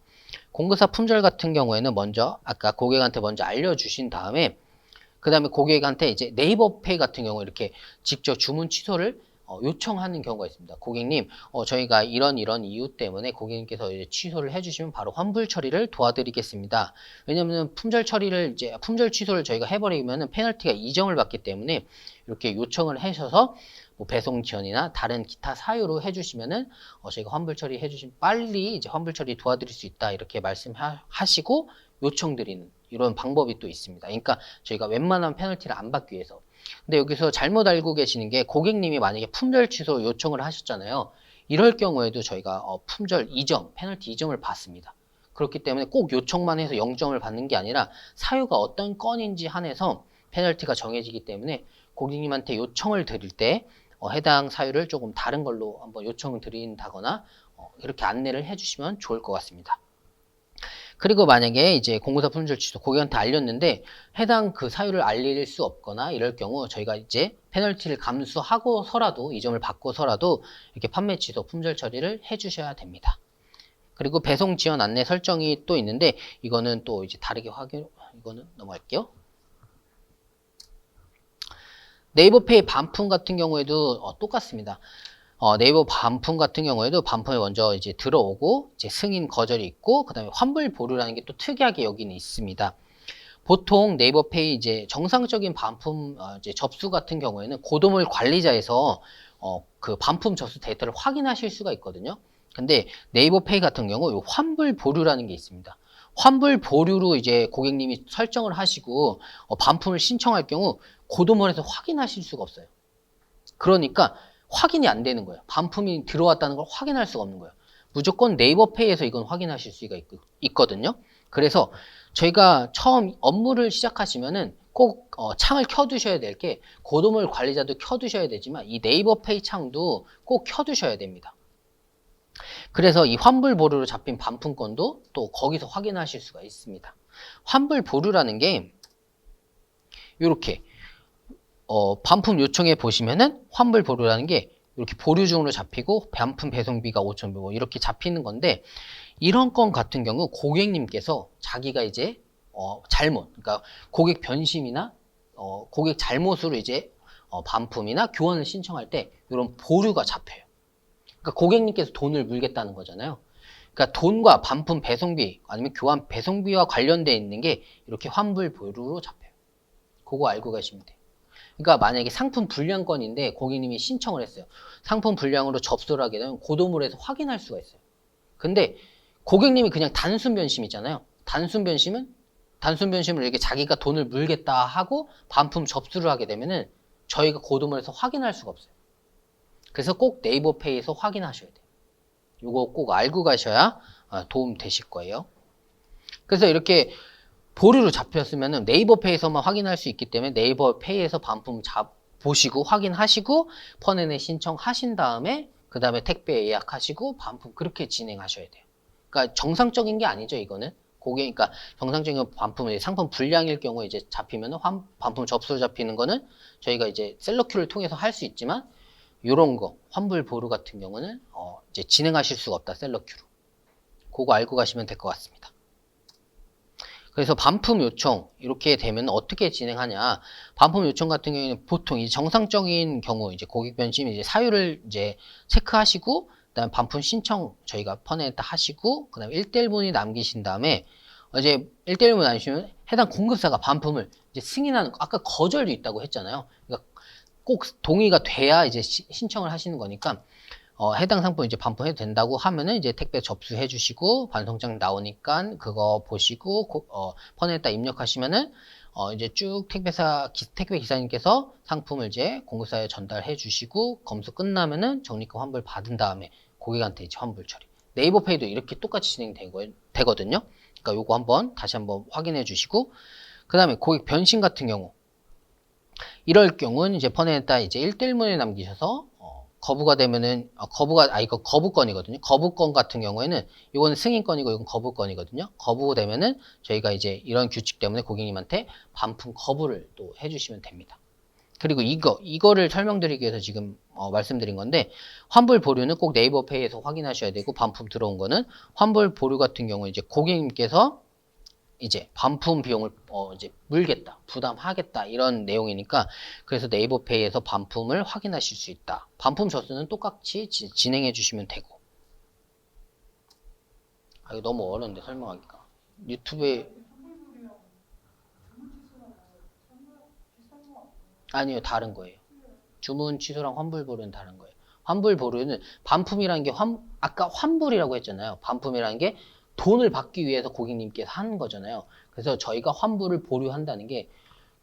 공급사 품절 같은 경우에는 먼저 아까 고객한테 먼저 알려주신 다음에, 그 다음에 고객한테 이제 네이버페이 같은 경우 이렇게 직접 주문 취소를 요청하는 경우가 있습니다. 고객님, 저희가 이런 이유 때문에 고객님께서 이제 취소를 해주시면 바로 환불 처리를 도와드리겠습니다. 왜냐하면 품절 취소를 저희가 해버리면은 페널티가 2점을 받기 때문에 이렇게 요청을 하셔서 뭐 배송 지연이나 다른 기타 사유로 해주시면은 저희가 환불 처리 해주시면 빨리 이제 환불 처리 도와드릴 수 있다, 이렇게 말씀하시고 요청드리는 이런 방법이 또 있습니다. 그러니까 저희가 웬만한 페널티를 안 받기 위해서. 근데 여기서 잘못 알고 계시는 게, 고객님이 만약에 품절 취소 요청을 하셨잖아요. 이럴 경우에도 저희가 품절 2점, 페널티 2점을 받습니다. 그렇기 때문에 꼭 요청만 해서 0점을 받는 게 아니라 사유가 어떤 건인지 한해서 페널티가 정해지기 때문에 고객님한테 요청을 드릴 때 해당 사유를 조금 다른 걸로 한번 요청을 드린다거나 이렇게 안내를 해주시면 좋을 것 같습니다. 그리고 만약에 이제 공급사 품절 취소 고객한테 알렸는데 해당 그 사유를 알릴 수 없거나 이럴 경우 저희가 이제 페널티를 감수하고서라도, 이 점을 받고서라도 이렇게 판매 취소 품절 처리를 해주셔야 됩니다. 그리고 배송 지연 안내 설정이 또 있는데, 이거는 또 이제 다르게 이거는 넘어갈게요. 네이버페이 반품 같은 경우에도 똑같습니다. 네이버 반품 같은 경우에도 반품이 먼저 이제 들어오고 이제 승인 거절이 있고, 그 다음에 환불 보류라는 게 또 특이하게 여기는 있습니다. 보통 네이버페이 이제 정상적인 반품 이제 접수 같은 경우에는 고도물 관리자에서 그 반품 접수 데이터를 확인하실 수가 있거든요. 근데 네이버페이 같은 경우 이 환불 보류라는 게 있습니다. 환불 보류로 이제 고객님이 설정을 하시고 반품을 신청할 경우 고도물에서 확인하실 수가 없어요. 그러니까 확인이 안 되는 거예요. 반품이 들어왔다는 걸 확인할 수가 없는 거예요. 무조건 네이버페이에서 이건 확인하실 수가 있거든요. 그래서 저희가 처음 업무를 시작하시면은 꼭 창을 켜두셔야 될 게, 고도물 관리자도 켜두셔야 되지만 이 네이버페이 창도 꼭 켜두셔야 됩니다. 그래서 이 환불 보류로 잡힌 반품건도 또 거기서 확인하실 수가 있습니다. 환불 보류라는 게 이렇게 반품 요청에 보시면은 환불 보류라는 게 이렇게 보류 중으로 잡히고 반품 배송비가 5,000불 뭐 이렇게 잡히는 건데, 이런 건 같은 경우 고객님께서 자기가 이제 잘못, 그러니까 고객 변심이나 고객 잘못으로 이제 반품이나 교환을 신청할 때 이런 보류가 잡혀요. 그러니까 고객님께서 돈을 물겠다는 거잖아요. 그러니까 돈과 반품 배송비 아니면 교환 배송비와 관련되어 있는 게 이렇게 환불 보류로 잡혀요. 그거 알고 가시면 돼요. 그러니까 만약에 상품 불량건인데 고객님이 신청을 했어요. 상품 불량으로 접수를 하게 되면 고도물에서 확인할 수가 있어요. 근데 고객님이 그냥 단순 변심이잖아요. 단순 변심을 이렇게 자기가 돈을 물겠다 하고 반품 접수를 하게 되면은 저희가 고도물에서 확인할 수가 없어요. 그래서 꼭 네이버페이에서 확인하셔야 돼요. 이거 꼭 알고 가셔야 도움 되실 거예요. 그래서 이렇게 보류로 잡혔으면 네이버페이에서만 확인할 수 있기 때문에 네이버페이에서 반품 보시고 확인하시고 펀앤에 신청하신 다음에 그 다음에 택배 예약하시고 반품 그렇게 진행하셔야 돼요. 그러니까 정상적인 게 아니죠, 이거는. 그러니까 정상적인 반품은 상품 불량일 경우에 이제 잡히면 반품 접수로 잡히는 거는 저희가 이제 셀러큐를 통해서 할 수 있지만 요런 거 환불 보류 같은 경우는 이제 진행하실 수가 없다, 셀러큐로. 그거 알고 가시면 될 것 같습니다. 그래서 반품 요청 이렇게 되면 어떻게 진행하냐? 반품 요청 같은 경우에는 보통 이 정상적인 경우 이제 고객 변심 이제 사유를 이제 체크하시고 그다음 반품 신청 저희가 펀에다 하시고 그다음 1대1 문의 남기신 다음에 이제 1대1 문의 남기시면 해당 공급사가 반품을 이제 승인하는 아까 거절도 있다고 했잖아요. 그러니까 꼭 동의가 돼야 이제 신청을 하시는 거니까 해당 상품 이제 반품해도 된다고 하면은 이제 택배 접수해 주시고 반송장 나오니까 그거 보시고 펀에다 입력하시면은 이제 쭉 택배 기사님께서 상품을 이제 공급사에 전달해 주시고 검수 끝나면은 적립금 환불 받은 다음에 고객한테 이제 환불 처리. 네이버페이도 이렇게 똑같이 진행되거든요. 그러니까 요거 한번 다시 한번 확인해 주시고 그 다음에 고객 변신 같은 경우 이럴 경우는 이제 펀에다 이제 1대1 문의 남기셔서 거부가 되면은 이거 거부건이거든요. 거부건 같은 경우에는 이거는 승인건이고 이건 거부건이거든요. 거부되면은 저희가 이제 이런 규칙 때문에 고객님한테 반품 거부를 또 해주시면 됩니다. 그리고 이거를 설명드리기 위해서 지금 말씀드린 건데 환불 보류는 꼭 네이버페이에서 확인하셔야 되고 반품 들어온 거는 환불 보류 같은 경우 이제 고객님께서 이제 반품 비용을 이제 물겠다, 부담하겠다 이런 내용이니까 그래서 네이버페이에서 반품을 확인하실 수 있다. 반품 접수는 똑같이 진행해 주시면 되고. 이거 너무 어려운데 설명하기가. 유튜브에 아니요, 다른 거예요. 주문 취소랑 환불 보류는 다른 거예요. 환불 보류는 반품이라는 게 아까 환불이라고 했잖아요. 반품이라는 게 돈을 받기 위해서 고객님께서 하는 거잖아요. 그래서 저희가 환불을 보류한다는 게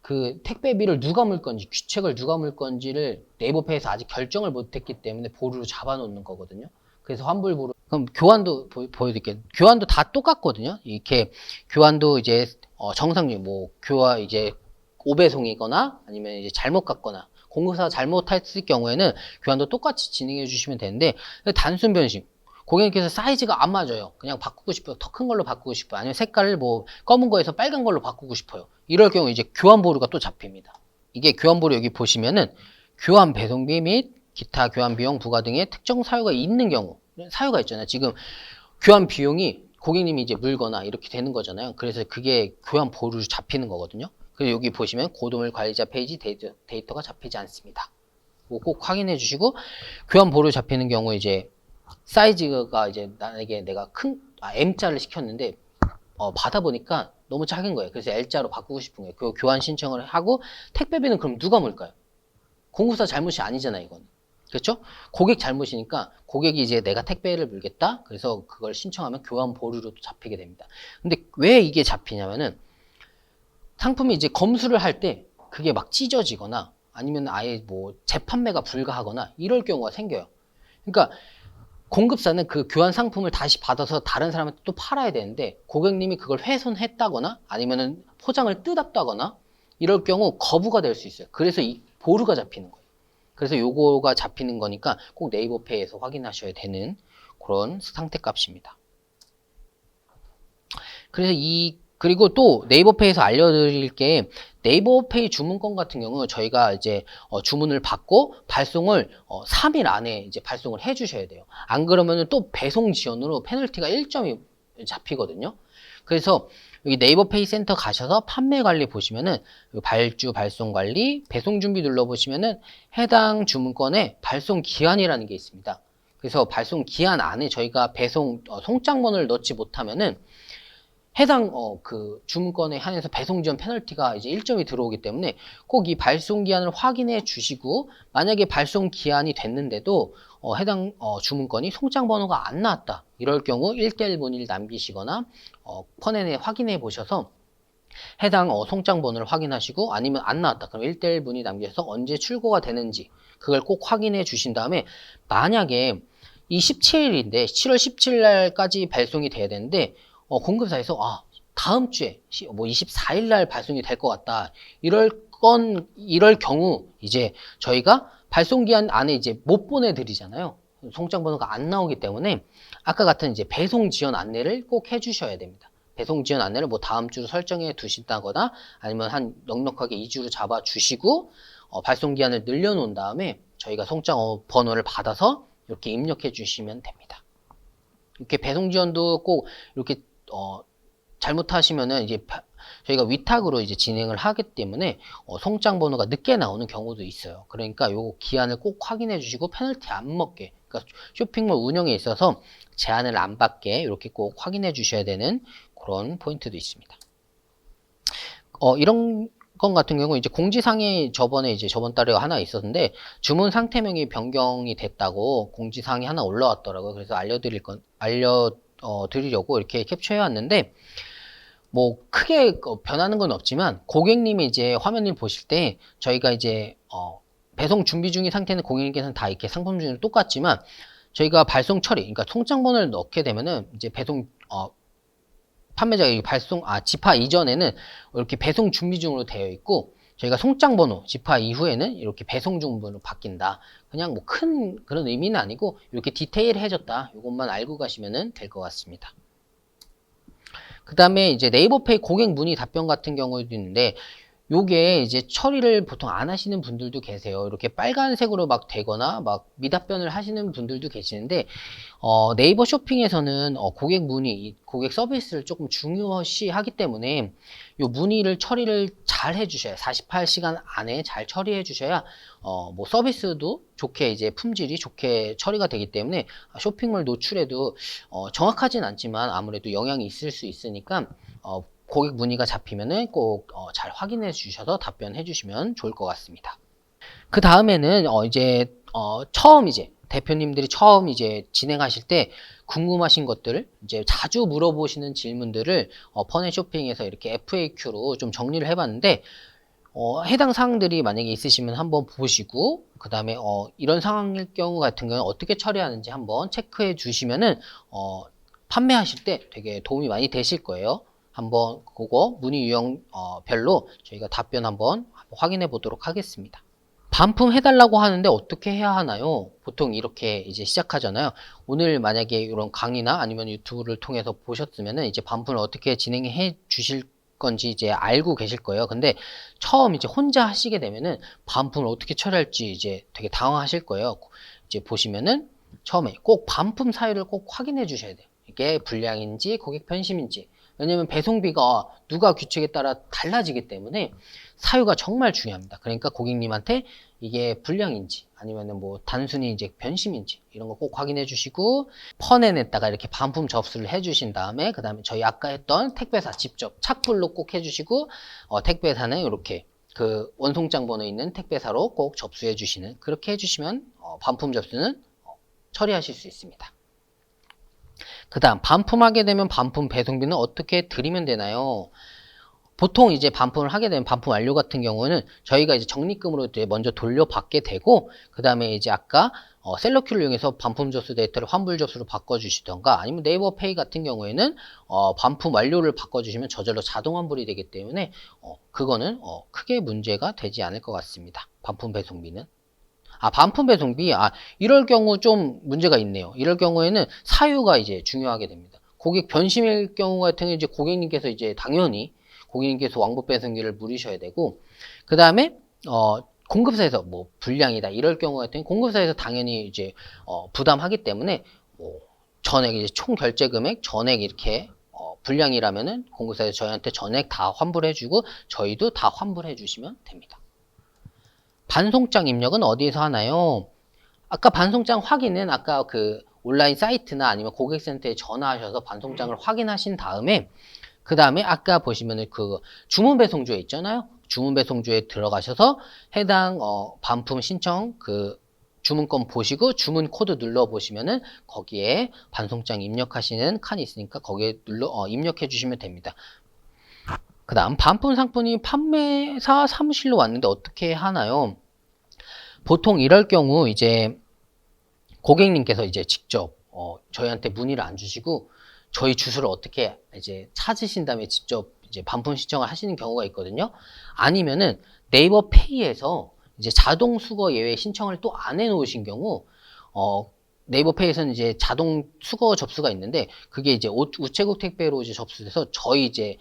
그 택배비를 누가 물 건지 귀책을 누가 물 건지를 네이버페이에서 아직 결정을 못했기 때문에 보류로 잡아놓는 거거든요. 그래서 환불 보류. 그럼 교환도 보여드릴게요. 교환도 다 똑같거든요. 이렇게 교환도 이제 정상적인 뭐 교환 이제 오배송이거나 아니면 이제 잘못 갔거나 공급사가 잘못했을 경우에는 교환도 똑같이 진행해 주시면 되는데 단순 변심. 고객님께서 사이즈가 안 맞아요. 그냥 바꾸고 싶어요. 더 큰 걸로 바꾸고 싶어요. 아니면 색깔을 뭐 검은 거에서 빨간 걸로 바꾸고 싶어요. 이럴 경우 이제 교환 보류가 또 잡힙니다. 이게 교환 보류 여기 보시면은 교환 배송비 및 기타 교환 비용 부과 등의 특정 사유가 있는 경우 사유가 있잖아요. 지금 교환 비용이 고객님이 이제 물거나 이렇게 되는 거잖아요. 그래서 그게 교환 보류 잡히는 거거든요. 그리고 여기 보시면 고도물 관리자 페이지 데이터가 잡히지 않습니다. 꼭 확인해 주시고 교환 보류 잡히는 경우 이제 사이즈가 이제 만약에 내가 M자를 시켰는데 받아보니까 너무 작은 거예요. 그래서 L자로 바꾸고 싶은 거예요. 그 교환 신청을 하고 택배비는 그럼 누가 물까요? 공급사 잘못이 아니잖아요, 이건. 그렇죠? 고객 잘못이니까 고객이 이제 내가 택배를 물겠다. 그래서 그걸 신청하면 교환 보류로 잡히게 됩니다. 근데 왜 이게 잡히냐면은 상품이 이제 검수를 할 때 그게 막 찢어지거나 아니면 아예 뭐 재판매가 불가하거나 이럴 경우가 생겨요. 그러니까 공급사는 그 교환 상품을 다시 받아서 다른 사람한테 또 팔아야 되는데 고객님이 그걸 훼손했다거나 아니면은 포장을 뜯었다거나 이럴 경우 거부가 될 수 있어요. 그래서 이 보류가 잡히는 거예요. 그래서 요거가 잡히는 거니까 꼭 네이버페이에서 확인하셔야 되는 그런 상태값입니다. 그래서 그리고 또 네이버페이에서 알려드릴 게 네이버페이 주문건 같은 경우 저희가 이제 주문을 받고 발송을 3일 안에 이제 발송을 해 주셔야 돼요. 안 그러면은 또 배송 지연으로 페널티가 1점이 잡히거든요. 그래서 여기 네이버 페이 센터 가셔서 판매 관리 보시면은 발주, 발송 관리, 배송 준비 눌러보시면은 해당 주문건에 발송 기한이라는 게 있습니다. 그래서 발송 기한 안에 저희가 배송, 송장본을 넣지 못하면은 해당 그 주문건에 한해서 배송 지연 페널티가 이제 1점이 들어오기 때문에 꼭 이 발송 기한을 확인해 주시고, 만약에 발송 기한이 됐는데도 해당 주문건이 송장 번호가 안 나왔다, 이럴 경우 1대1 문의를 남기시거나 펀앤에 확인해 보셔서 해당 송장 번호를 확인하시고, 아니면 안 나왔다 그럼 1대1 문의 남겨서 언제 출고가 되는지 그걸 꼭 확인해 주신 다음에, 만약에 이 17일인데 7월 17일 날까지 발송이 돼야 되는데 공급사에서 다음 주에 뭐 24일 날 발송이 될 것 같다, 이럴 경우 이제 저희가 발송 기한 안에 이제 못 보내드리잖아요. 송장 번호가 안 나오기 때문에 아까 같은 이제 배송 지연 안내를 꼭 해주셔야 됩니다. 배송 지연 안내를 뭐 다음 주로 설정해 두신다거나, 아니면 한 넉넉하게 2주로 잡아 주시고 발송 기한을 늘려놓은 다음에 저희가 송장 번호를 받아서 이렇게 입력해 주시면 됩니다. 이렇게 배송 지연도 꼭 이렇게 잘못하시면은 이제 저희가 위탁으로 이제 진행을 하기 때문에 송장 번호가 늦게 나오는 경우도 있어요. 그러니까 요 기한을 꼭 확인해 주시고 페널티 안 먹게, 그러니까 쇼핑몰 운영에 있어서 제한을 안 받게 이렇게 꼭 확인해 주셔야 되는 그런 포인트도 있습니다. 이런 건 같은 경우 이제 공지사항이 저번 달에 하나 있었는데, 주문 상태명이 변경이 됐다고 공지사항이 하나 올라왔더라고요. 그래서 드리려고 이렇게 캡처해 왔는데, 뭐 크게 변하는 건 없지만, 고객님이 이제 화면을 보실 때 저희가 이제 배송 준비 중인 상태는 고객님께서는 다 이렇게 상품 중에 똑같지만, 저희가 발송 처리, 그러니까 송장 번호를 넣게 되면은 이제 배송 판매자가 집화 이전에는 이렇게 배송 준비 중으로 되어 있고, 저희가 송장 번호 집화 이후에는 이렇게 배송 중으로 바뀐다. 그냥 뭐 큰 그런 의미는 아니고 이렇게 디테일해졌다, 이것만 알고 가시면 될 것 같습니다. 그 다음에 이제 네이버페이 고객 문의 답변 같은 경우도 있는데, 요게 이제 처리를 보통 안 하시는 분들도 계세요. 이렇게 빨간색으로 막 되거나 막 미답변을 하시는 분들도 계시는데, 네이버 쇼핑에서는 고객 문의, 고객 서비스를 조금 중요시 하기 때문에 요 문의를 처리를 잘 해주셔야, 48시간 안에 잘 처리해 주셔야 뭐 서비스도 좋게, 이제 품질이 좋게 처리가 되기 때문에 쇼핑몰 노출에도 정확하진 않지만 아무래도 영향이 있을 수 있으니까 고객 문의가 잡히면은 꼭 잘 확인해 주셔서 답변해 주시면 좋을 것 같습니다. 그 다음에는 처음 대표님들이 처음 진행하실 때 궁금하신 것들을, 이제 자주 물어보시는 질문들을 펀앤쇼핑에서 이렇게 FAQ로 좀 정리를 해봤는데, 해당 사항들이 만약에 있으시면 한번 보시고, 그 다음에 이런 상황일 경우 같은 경우는 어떻게 처리하는지 한번 체크해 주시면은 판매하실 때 되게 도움이 많이 되실 거예요. 한번 그거 문의 유형별로 저희가 답변 한번 확인해 보도록 하겠습니다. 반품 해달라고 하는데 어떻게 해야 하나요? 보통 이렇게 이제 시작하잖아요. 오늘 만약에 이런 강의나 아니면 유튜브를 통해서 보셨으면은 이제 반품을 어떻게 진행해 주실 건지 이제 알고 계실 거예요. 근데 처음 이제 혼자 하시게 되면은 반품을 어떻게 처리할지 이제 되게 당황하실 거예요. 이제 보시면은 처음에 꼭 반품 사유를 꼭 확인해 주셔야 돼요. 이게 불량인지 고객 편심인지. 왜냐면 배송비가 누가 규칙에 따라 달라지기 때문에 사유가 정말 중요합니다. 그러니까 고객님한테 이게 불량인지 아니면은 뭐 단순히 이제 변심인지 이런 거 꼭 확인해 주시고, 펀앤에다가 이렇게 반품 접수를 해 주신 다음에, 그 다음에 저희 아까 했던 택배사 직접 착불로 꼭 해주시고, 택배사는 이렇게 그 원송장 번호 있는 택배사로 꼭 접수해 주시는, 그렇게 해주시면 반품 접수는 처리하실 수 있습니다. 그 다음 반품하게 되면 반품 배송비는 어떻게 드리면 되나요? 보통 이제 반품을 하게 되면 반품 완료 같은 경우는 저희가 이제 적립금으로 이제 먼저 돌려받게 되고, 그 다음에 이제 아까 셀러큐를 이용해서 반품 접수 데이터를 환불 접수로 바꿔주시던가, 아니면 네이버 페이 같은 경우에는 반품 완료를 바꿔주시면 저절로 자동 환불이 되기 때문에 그거는 크게 문제가 되지 않을 것 같습니다. 반품 배송비는. 반품 배송비, 이럴 경우 좀 문제가 있네요. 이럴 경우에는 사유가 이제 중요하게 됩니다. 고객 변심일 경우 같은 경우 이제 고객님께서 이제 당연히 고객님께서 왕복 배송비를 물으셔야 되고, 그 다음에 공급사에서 뭐 불량이다 이럴 경우 같은 경우 공급사에서 당연히 이제 부담하기 때문에 뭐 전액, 이제 총 결제 금액 전액 이렇게 불량이라면은 공급사에서 저희한테 전액 다 환불해주고 저희도 다 환불해주시면 됩니다. 반송장 입력은 어디에서 하나요? 아까 반송장 확인은 아까 그 온라인 사이트나 아니면 고객센터에 전화하셔서 반송장을 확인하신 다음에 그 다음에 아까 보시면은 그 주문 배송조에 있잖아요. 주문 배송조에 들어가셔서 해당 반품 신청 그 주문건 보시고 주문 코드 눌러 보시면은 거기에 반송장 입력하시는 칸이 있으니까 거기에 입력해 주시면 됩니다. 그 다음 반품 상품이 판매사 사무실로 왔는데 어떻게 하나요? 보통 이럴 경우 이제 고객님께서 이제 직접 저희한테 문의를 안 주시고 저희 주소를 어떻게 이제 찾으신 다음에 직접 이제 반품 신청을 하시는 경우가 있거든요. 아니면은 네이버 페이에서 이제 자동 수거 예외 신청을 또 안 해놓으신 경우 네이버 페이에서는 이제 자동 수거 접수가 있는데 그게 이제 우체국 택배로 이제 접수돼서 저희 이제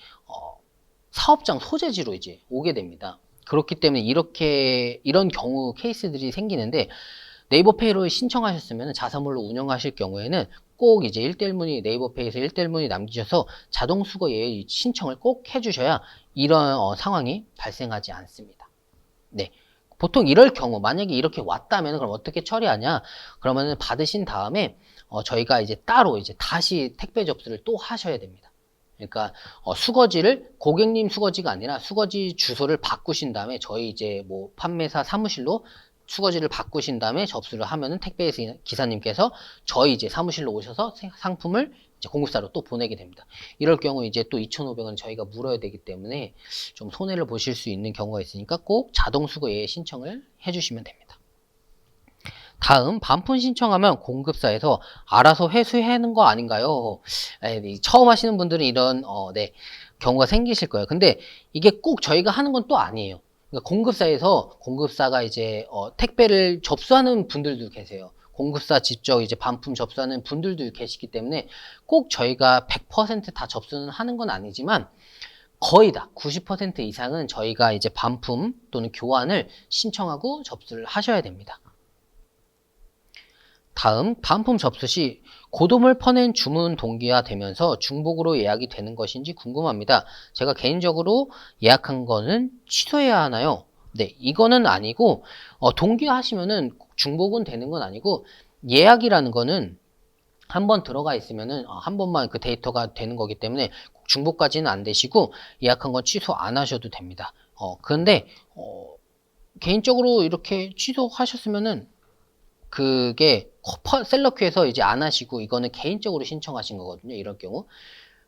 사업장 소재지로 이제 오게 됩니다. 그렇기 때문에 이런 경우 케이스들이 생기는데 네이버 페이로 신청하셨으면 자사몰로 운영하실 경우에는 꼭 이제 1대1 문의 네이버 페이에서 1대1 문의 남기셔서 자동 수거 예외 신청을 꼭 해주셔야 이런 상황이 발생하지 않습니다. 네. 보통 이럴 경우 만약에 이렇게 왔다면 그럼 어떻게 처리하냐? 그러면은 받으신 다음에 저희가 이제 따로 이제 다시 택배 접수를 또 하셔야 됩니다. 그러니까 수거지를 고객님 수거지가 아니라 수거지 주소를 바꾸신 다음에 저희 이제 뭐 판매사 사무실로 수거지를 바꾸신 다음에 접수를 하면은 택배 기사님께서 저희 이제 사무실로 오셔서 상품을 이제 공급사로 또 보내게 됩니다. 이럴 경우 이제 또 2,500원 저희가 물어야 되기 때문에 좀 손해를 보실 수 있는 경우가 있으니까 꼭 자동 수거 예외 신청을 해주시면 됩니다. 다음 반품 신청하면 공급사에서 알아서 회수하는 거 아닌가요? 처음 하시는 분들은 이런 네, 경우가 생기실 거예요. 근데 이게 꼭 저희가 하는 건 또 아니에요. 그러니까 공급사가 이제 택배를 접수하는 분들도 계세요. 공급사 직접 이제 반품 접수하는 분들도 계시기 때문에 꼭 저희가 100% 다 접수는 하는 건 아니지만 거의 다 90% 이상은 저희가 이제 반품 또는 교환을 신청하고 접수를 하셔야 됩니다. 다음 반품 접수 시 고도물 퍼낸 주문 동기화 되면서 중복으로 예약이 되는 것인지 궁금합니다. 제가 개인적으로 예약한 거는 취소해야 하나요? 네, 이거는 아니고 동기화 하시면은 중복은 되는 건 아니고 예약이라는 거는 한 번 들어가 있으면은 한 번만 그 데이터가 되는 거기 때문에 중복까지는 안 되시고 예약한 건 취소 안 하셔도 됩니다. 그런데 개인적으로 이렇게 취소하셨으면은 그게 셀러큐에서 이제 안 하시고 이거는 개인적으로 신청하신 거거든요. 이럴 경우.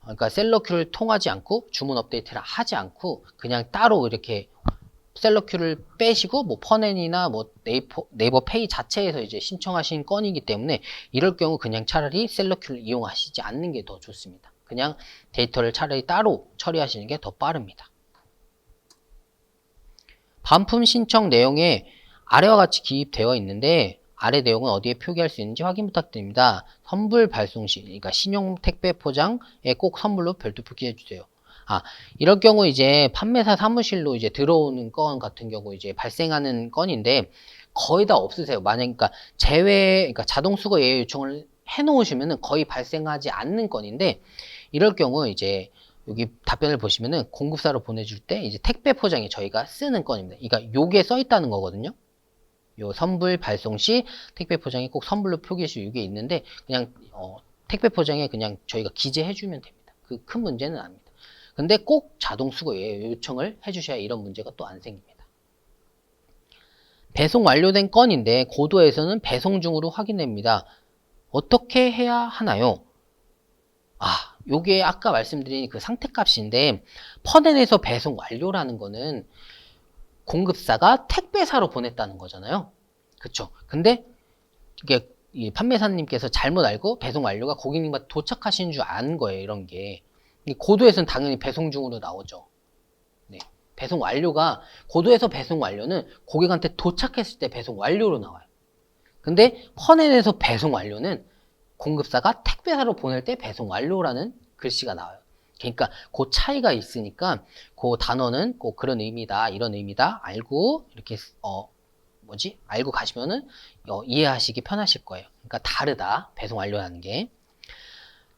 그러니까 셀러큐를 통하지 않고 주문 업데이트를 하지 않고 그냥 따로 이렇게 셀러큐를 빼시고 뭐 퍼넨이나 뭐 네이버 페이 자체에서 이제 신청하신 건이기 때문에 이럴 경우 그냥 차라리 셀러큐를 이용하시지 않는 게 더 좋습니다. 그냥 데이터를 차라리 따로 처리하시는 게 더 빠릅니다. 반품 신청 내용에 아래와 같이 기입되어 있는데 아래 내용은 어디에 표기할 수 있는지 확인 부탁드립니다. 선불 발송 시, 그러니까 신용 택배 포장에 꼭 선불로 별도 표기해 주세요. 이럴 경우 이제 판매사 사무실로 이제 들어오는 건 같은 경우 이제 발생하는 건인데 거의 다 없으세요. 그러니까 그러니까 자동 수거 예외 요청을 해 놓으시면은 거의 발생하지 않는 건인데 이럴 경우 이제 여기 답변을 보시면은 공급사로 보내줄 때 이제 택배 포장이 저희가 쓰는 건입니다. 그러니까 요게 써 있다는 거거든요. 요 선불 발송 시 택배 포장이 꼭 선불로 표기시 이게 있는데 그냥 택배 포장에 그냥 저희가 기재해 주면 됩니다. 그 큰 문제는 아닙니다. 근데 꼭 자동 수거에 요청을 해 주셔야 이런 문제가 또 안 생깁니다. 배송 완료된 건인데 고도에서는 배송 중으로 확인됩니다. 어떻게 해야 하나요? 요게 아까 말씀드린 그 상태값인데 퍼넨에서 배송 완료라는 거는 공급사가 택배사로 보냈다는 거잖아요. 그쵸? 근데 이게 이 판매사님께서 잘못 알고 배송 완료가 고객님한테 도착하신 줄 아는 거예요. 이런 게. 고도에서는 당연히 배송 중으로 나오죠. 네. 배송 완료가 고도에서 배송 완료는 고객한테 도착했을 때 배송 완료로 나와요. 근데 퍼넨에서 배송 완료는 공급사가 택배사로 보낼 때 배송 완료라는 글씨가 나와요. 그러니까 그 차이가 있으니까 그 단어는 꼭 그런 의미다, 이런 의미다 알고 이렇게 알고 가시면은 이해하시기 편하실 거예요. 그러니까 다르다, 배송 완료하는 게.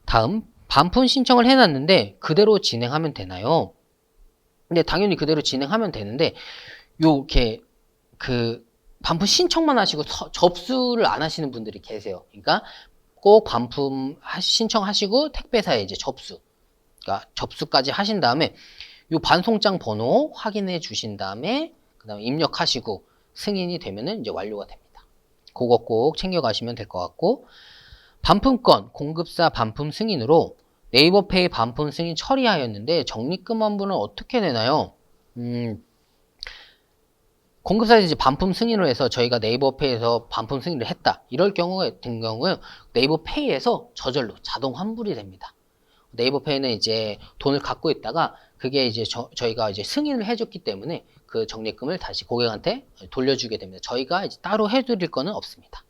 다음 반품 신청을 해놨는데 그대로 진행하면 되나요? 근데 당연히 그대로 진행하면 되는데 요렇게 그 반품 신청만 하시고 접수를 안 하시는 분들이 계세요. 그러니까 꼭 반품 신청하시고 택배사에 이제 접수, 그러니까 접수까지 하신 다음에 요 반송장 번호 확인해 주신 다음에 그다음에 입력하시고 승인이 되면은 이제 완료가 됩니다. 그거 꼭 챙겨 가시면 될 것 같고, 반품건 공급사 반품 승인으로 네이버페이 반품 승인 처리하였는데 적립금 환불은 어떻게 되나요? 공급사에서 이제 반품 승인을 해서 저희가 네이버페이에서 반품 승인을 했다. 이럴 경우 같은 경우에 네이버페이에서 저절로 자동 환불이 됩니다. 네이버페이는 이제 돈을 갖고 있다가 그게 이제 저희가 이제 승인을 해줬기 때문에 그 적립금을 다시 고객한테 돌려주게 됩니다. 저희가 이제 따로 해드릴 거는 없습니다.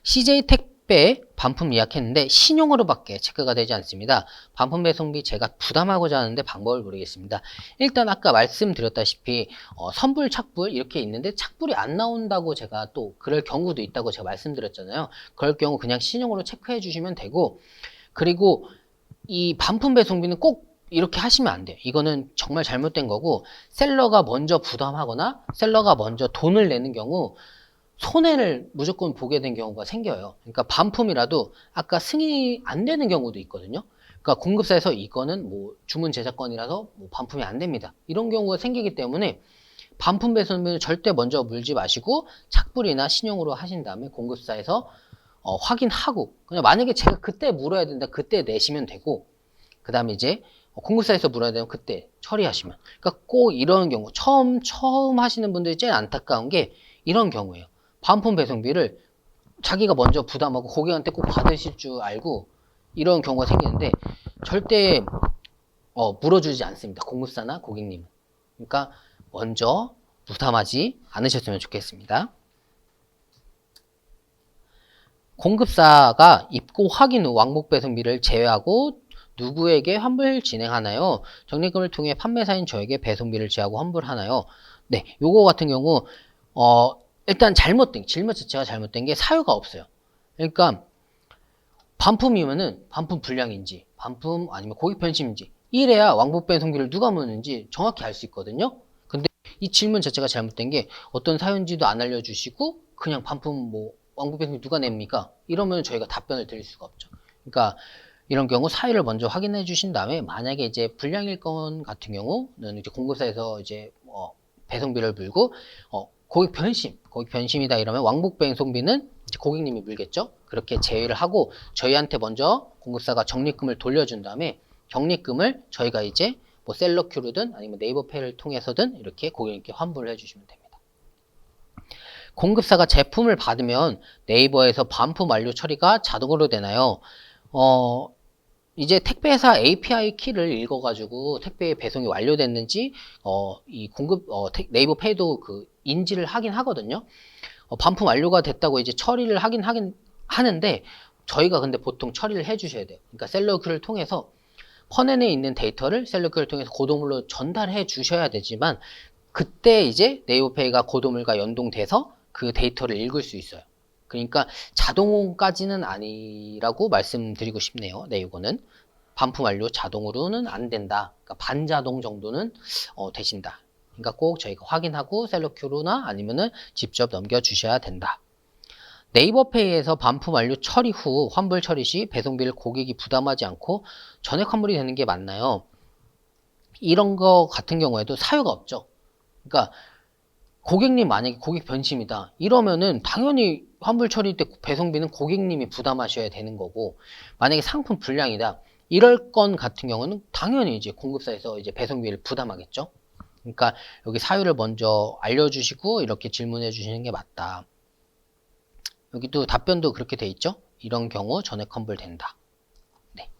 CJ 택배 반품 예약했는데 신용으로밖에 체크가 되지 않습니다. 반품 배송비 제가 부담하고자 하는데 방법을 모르겠습니다. 일단 아까 말씀드렸다시피 선불, 착불 이렇게 있는데 착불이 안 나온다고 제가 또 그럴 경우도 있다고 제가 말씀드렸잖아요. 그럴 경우 그냥 신용으로 체크해 주시면 되고, 그리고 이 반품 배송비는 꼭 이렇게 하시면 안 돼요. 이거는 정말 잘못된 거고, 셀러가 먼저 부담하거나 셀러가 먼저 돈을 내는 경우 손해를 무조건 보게 된 경우가 생겨요. 그러니까 반품이라도 아까 승인이 안 되는 경우도 있거든요. 그러니까 공급사에서 이거는 뭐 주문 제작건이라서 뭐 반품이 안 됩니다. 이런 경우가 생기기 때문에 반품 배송비는 절대 먼저 물지 마시고 착불이나 신용으로 하신 다음에 공급사에서 확인하고, 그냥 만약에 제가 그때 물어야 된다 그때 내시면 되고, 그 다음에 이제 공급사에서 물어야 되면 그때 처리하시면. 그러니까 꼭 이런 경우 처음 하시는 분들이 제일 안타까운 게 이런 경우예요. 반품 배송비를 자기가 먼저 부담하고 고객한테 꼭 받으실 줄 알고 이런 경우가 생기는데 절대 물어주지 않습니다. 공급사나 고객님은. 그러니까 먼저 부담하지 않으셨으면 좋겠습니다. 공급사가 입고 확인 후 왕복 배송비를 제외하고 누구에게 환불 진행하나요? 적립금을 통해 판매사인 저에게 배송비를 제하고 환불하나요? 네, 요거 같은 경우 일단 질문 자체가 잘못된 게 사유가 없어요. 그러니까 반품이면은 반품 불량인지 반품 아니면 고객 변심인지 이래야 왕복 배송비를 누가 물는지 정확히 알 수 있거든요. 근데 이 질문 자체가 잘못된 게 어떤 사유인지도 안 알려주시고 그냥 반품 뭐 왕복 배송비 누가 냅니까? 이러면 저희가 답변을 드릴 수가 없죠. 그러니까 이런 경우 사유를 먼저 확인해 주신 다음에 만약에 이제 불량일 건 같은 경우는 이제 공급사에서 이제 배송비를 물고 고객 변심이다 이러면 왕복 배송비는 이제 고객님이 물겠죠. 그렇게 제외를 하고 저희한테 먼저 공급사가 적립금을 돌려준 다음에 적립금을 저희가 이제 뭐 셀러큐르든 아니면 네이버페이를 통해서든 이렇게 고객님께 환불을 해주시면 됩니다. 공급사가 제품을 받으면 네이버에서 반품 완료 처리가 자동으로 되나요? 이제 택배사 API 키를 읽어가지고 택배 배송이 완료됐는지 이 네이버 페이도 그 인지를 하긴 하거든요. 반품 완료가 됐다고 이제 처리를 하긴 하는데 저희가 근데 보통 처리를 해주셔야 돼요. 그러니까 셀러큐를 통해서 퍼넨에 있는 데이터를 셀러큐를 통해서 고도물로 전달해 주셔야 되지만 그때 이제 네이버페이가 고도물과 연동돼서 그 데이터를 읽을 수 있어요. 그러니까 자동까지는 아니라고 말씀드리고 싶네요. 네, 이거는 반품 완료 자동으로는 안 된다. 그러니까 반자동 정도는 되신다. 그러니까 꼭 저희가 확인하고 셀러큐로나 아니면은 직접 넘겨주셔야 된다. 네이버페이에서 반품 완료 처리 후 환불 처리 시 배송비를 고객이 부담하지 않고 전액 환불이 되는 게 맞나요? 이런 거 같은 경우에도 사유가 없죠. 그러니까 고객님 만약에 고객 변심이다 이러면은 당연히 환불 처리 때 배송비는 고객님이 부담하셔야 되는 거고, 만약에 상품 불량이다 이럴 건 같은 경우는 당연히 이제 공급사에서 이제 배송비를 부담하겠죠. 그러니까 여기 사유를 먼저 알려주시고 이렇게 질문해 주시는 게 맞다. 여기도 답변도 그렇게 돼 있죠. 이런 경우 전액 환불 된다. 네.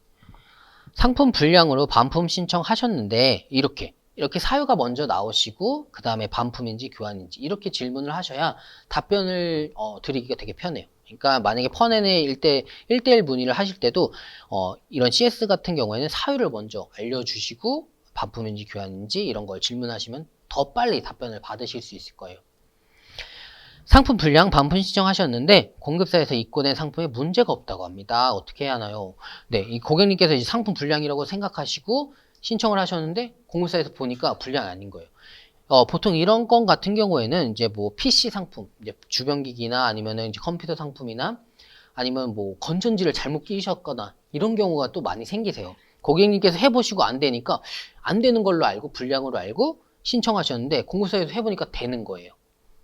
상품 불량으로 반품 신청하셨는데 이렇게 사유가 먼저 나오시고 그 다음에 반품인지 교환인지 이렇게 질문을 하셔야 답변을 드리기가 되게 편해요. 그러니까 만약에 퍼넨에 1대1 문의를 하실 때도 이런 CS 같은 경우에는 사유를 먼저 알려주시고 반품인지 교환인지 이런 걸 질문하시면 더 빨리 답변을 받으실 수 있을 거예요. 상품 불량 반품 신청하셨는데 공급사에서 입고된 상품에 문제가 없다고 합니다. 어떻게 해야 하나요? 네, 이 고객님께서 이제 상품 불량이라고 생각하시고 신청을 하셨는데 공급사에서 보니까 불량이 아닌 거예요. 보통 이런 건 같은 경우에는 이제 뭐 PC 상품, 이제 주변기기나 아니면은 이제 컴퓨터 상품이나 아니면 뭐 건전지를 잘못 끼셨거나 이런 경우가 또 많이 생기세요. 고객님께서 해보시고 안 되니까 안 되는 걸로 알고 불량으로 알고 신청하셨는데 공급사에서 해보니까 되는 거예요.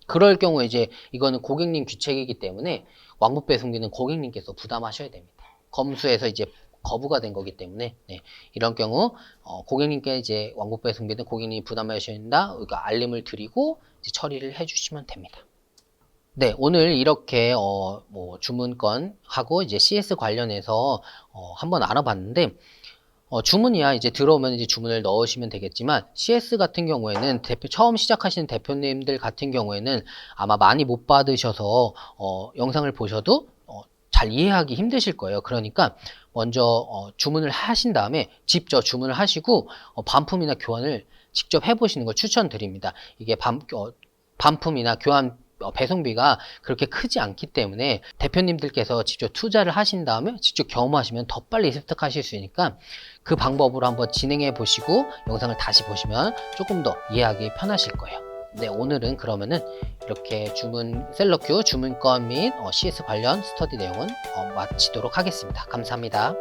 그럴 경우에 이제 이거는 고객님 규칙이기 때문에 왕복 배송비는 고객님께서 부담하셔야 됩니다. 검수해서 이제 거부가 된 거기 때문에 네, 이런 경우 고객님께 이제 왕복 배송비는 고객님이 부담하셔야 된다. 그러니까 알림을 드리고 이제 처리를 해주시면 됩니다. 네, 오늘 이렇게 뭐 주문건하고 이제 CS 관련해서 한번 알아봤는데 주문이야 이제 들어오면 이제 주문을 넣으시면 되겠지만 CS 같은 경우에는 처음 시작하시는 대표님들 같은 경우에는 아마 많이 못 받으셔서 영상을 보셔도 잘 이해하기 힘드실 거예요. 그러니까 먼저 주문을 하신 다음에 직접 주문을 하시고 반품이나 교환을 직접 해보시는 걸 추천드립니다. 이게 반품이나 교환 배송비가 그렇게 크지 않기 때문에 대표님들께서 직접 투자를 하신 다음에 직접 경험하시면 더 빨리 습득하실 수 있으니까 그 방법으로 한번 진행해 보시고 영상을 다시 보시면 조금 더 이해하기 편하실 거예요. 네, 오늘은 그러면은 이렇게 셀러큐 주문건 및 CS 관련 스터디 내용은 마치도록 하겠습니다. 감사합니다.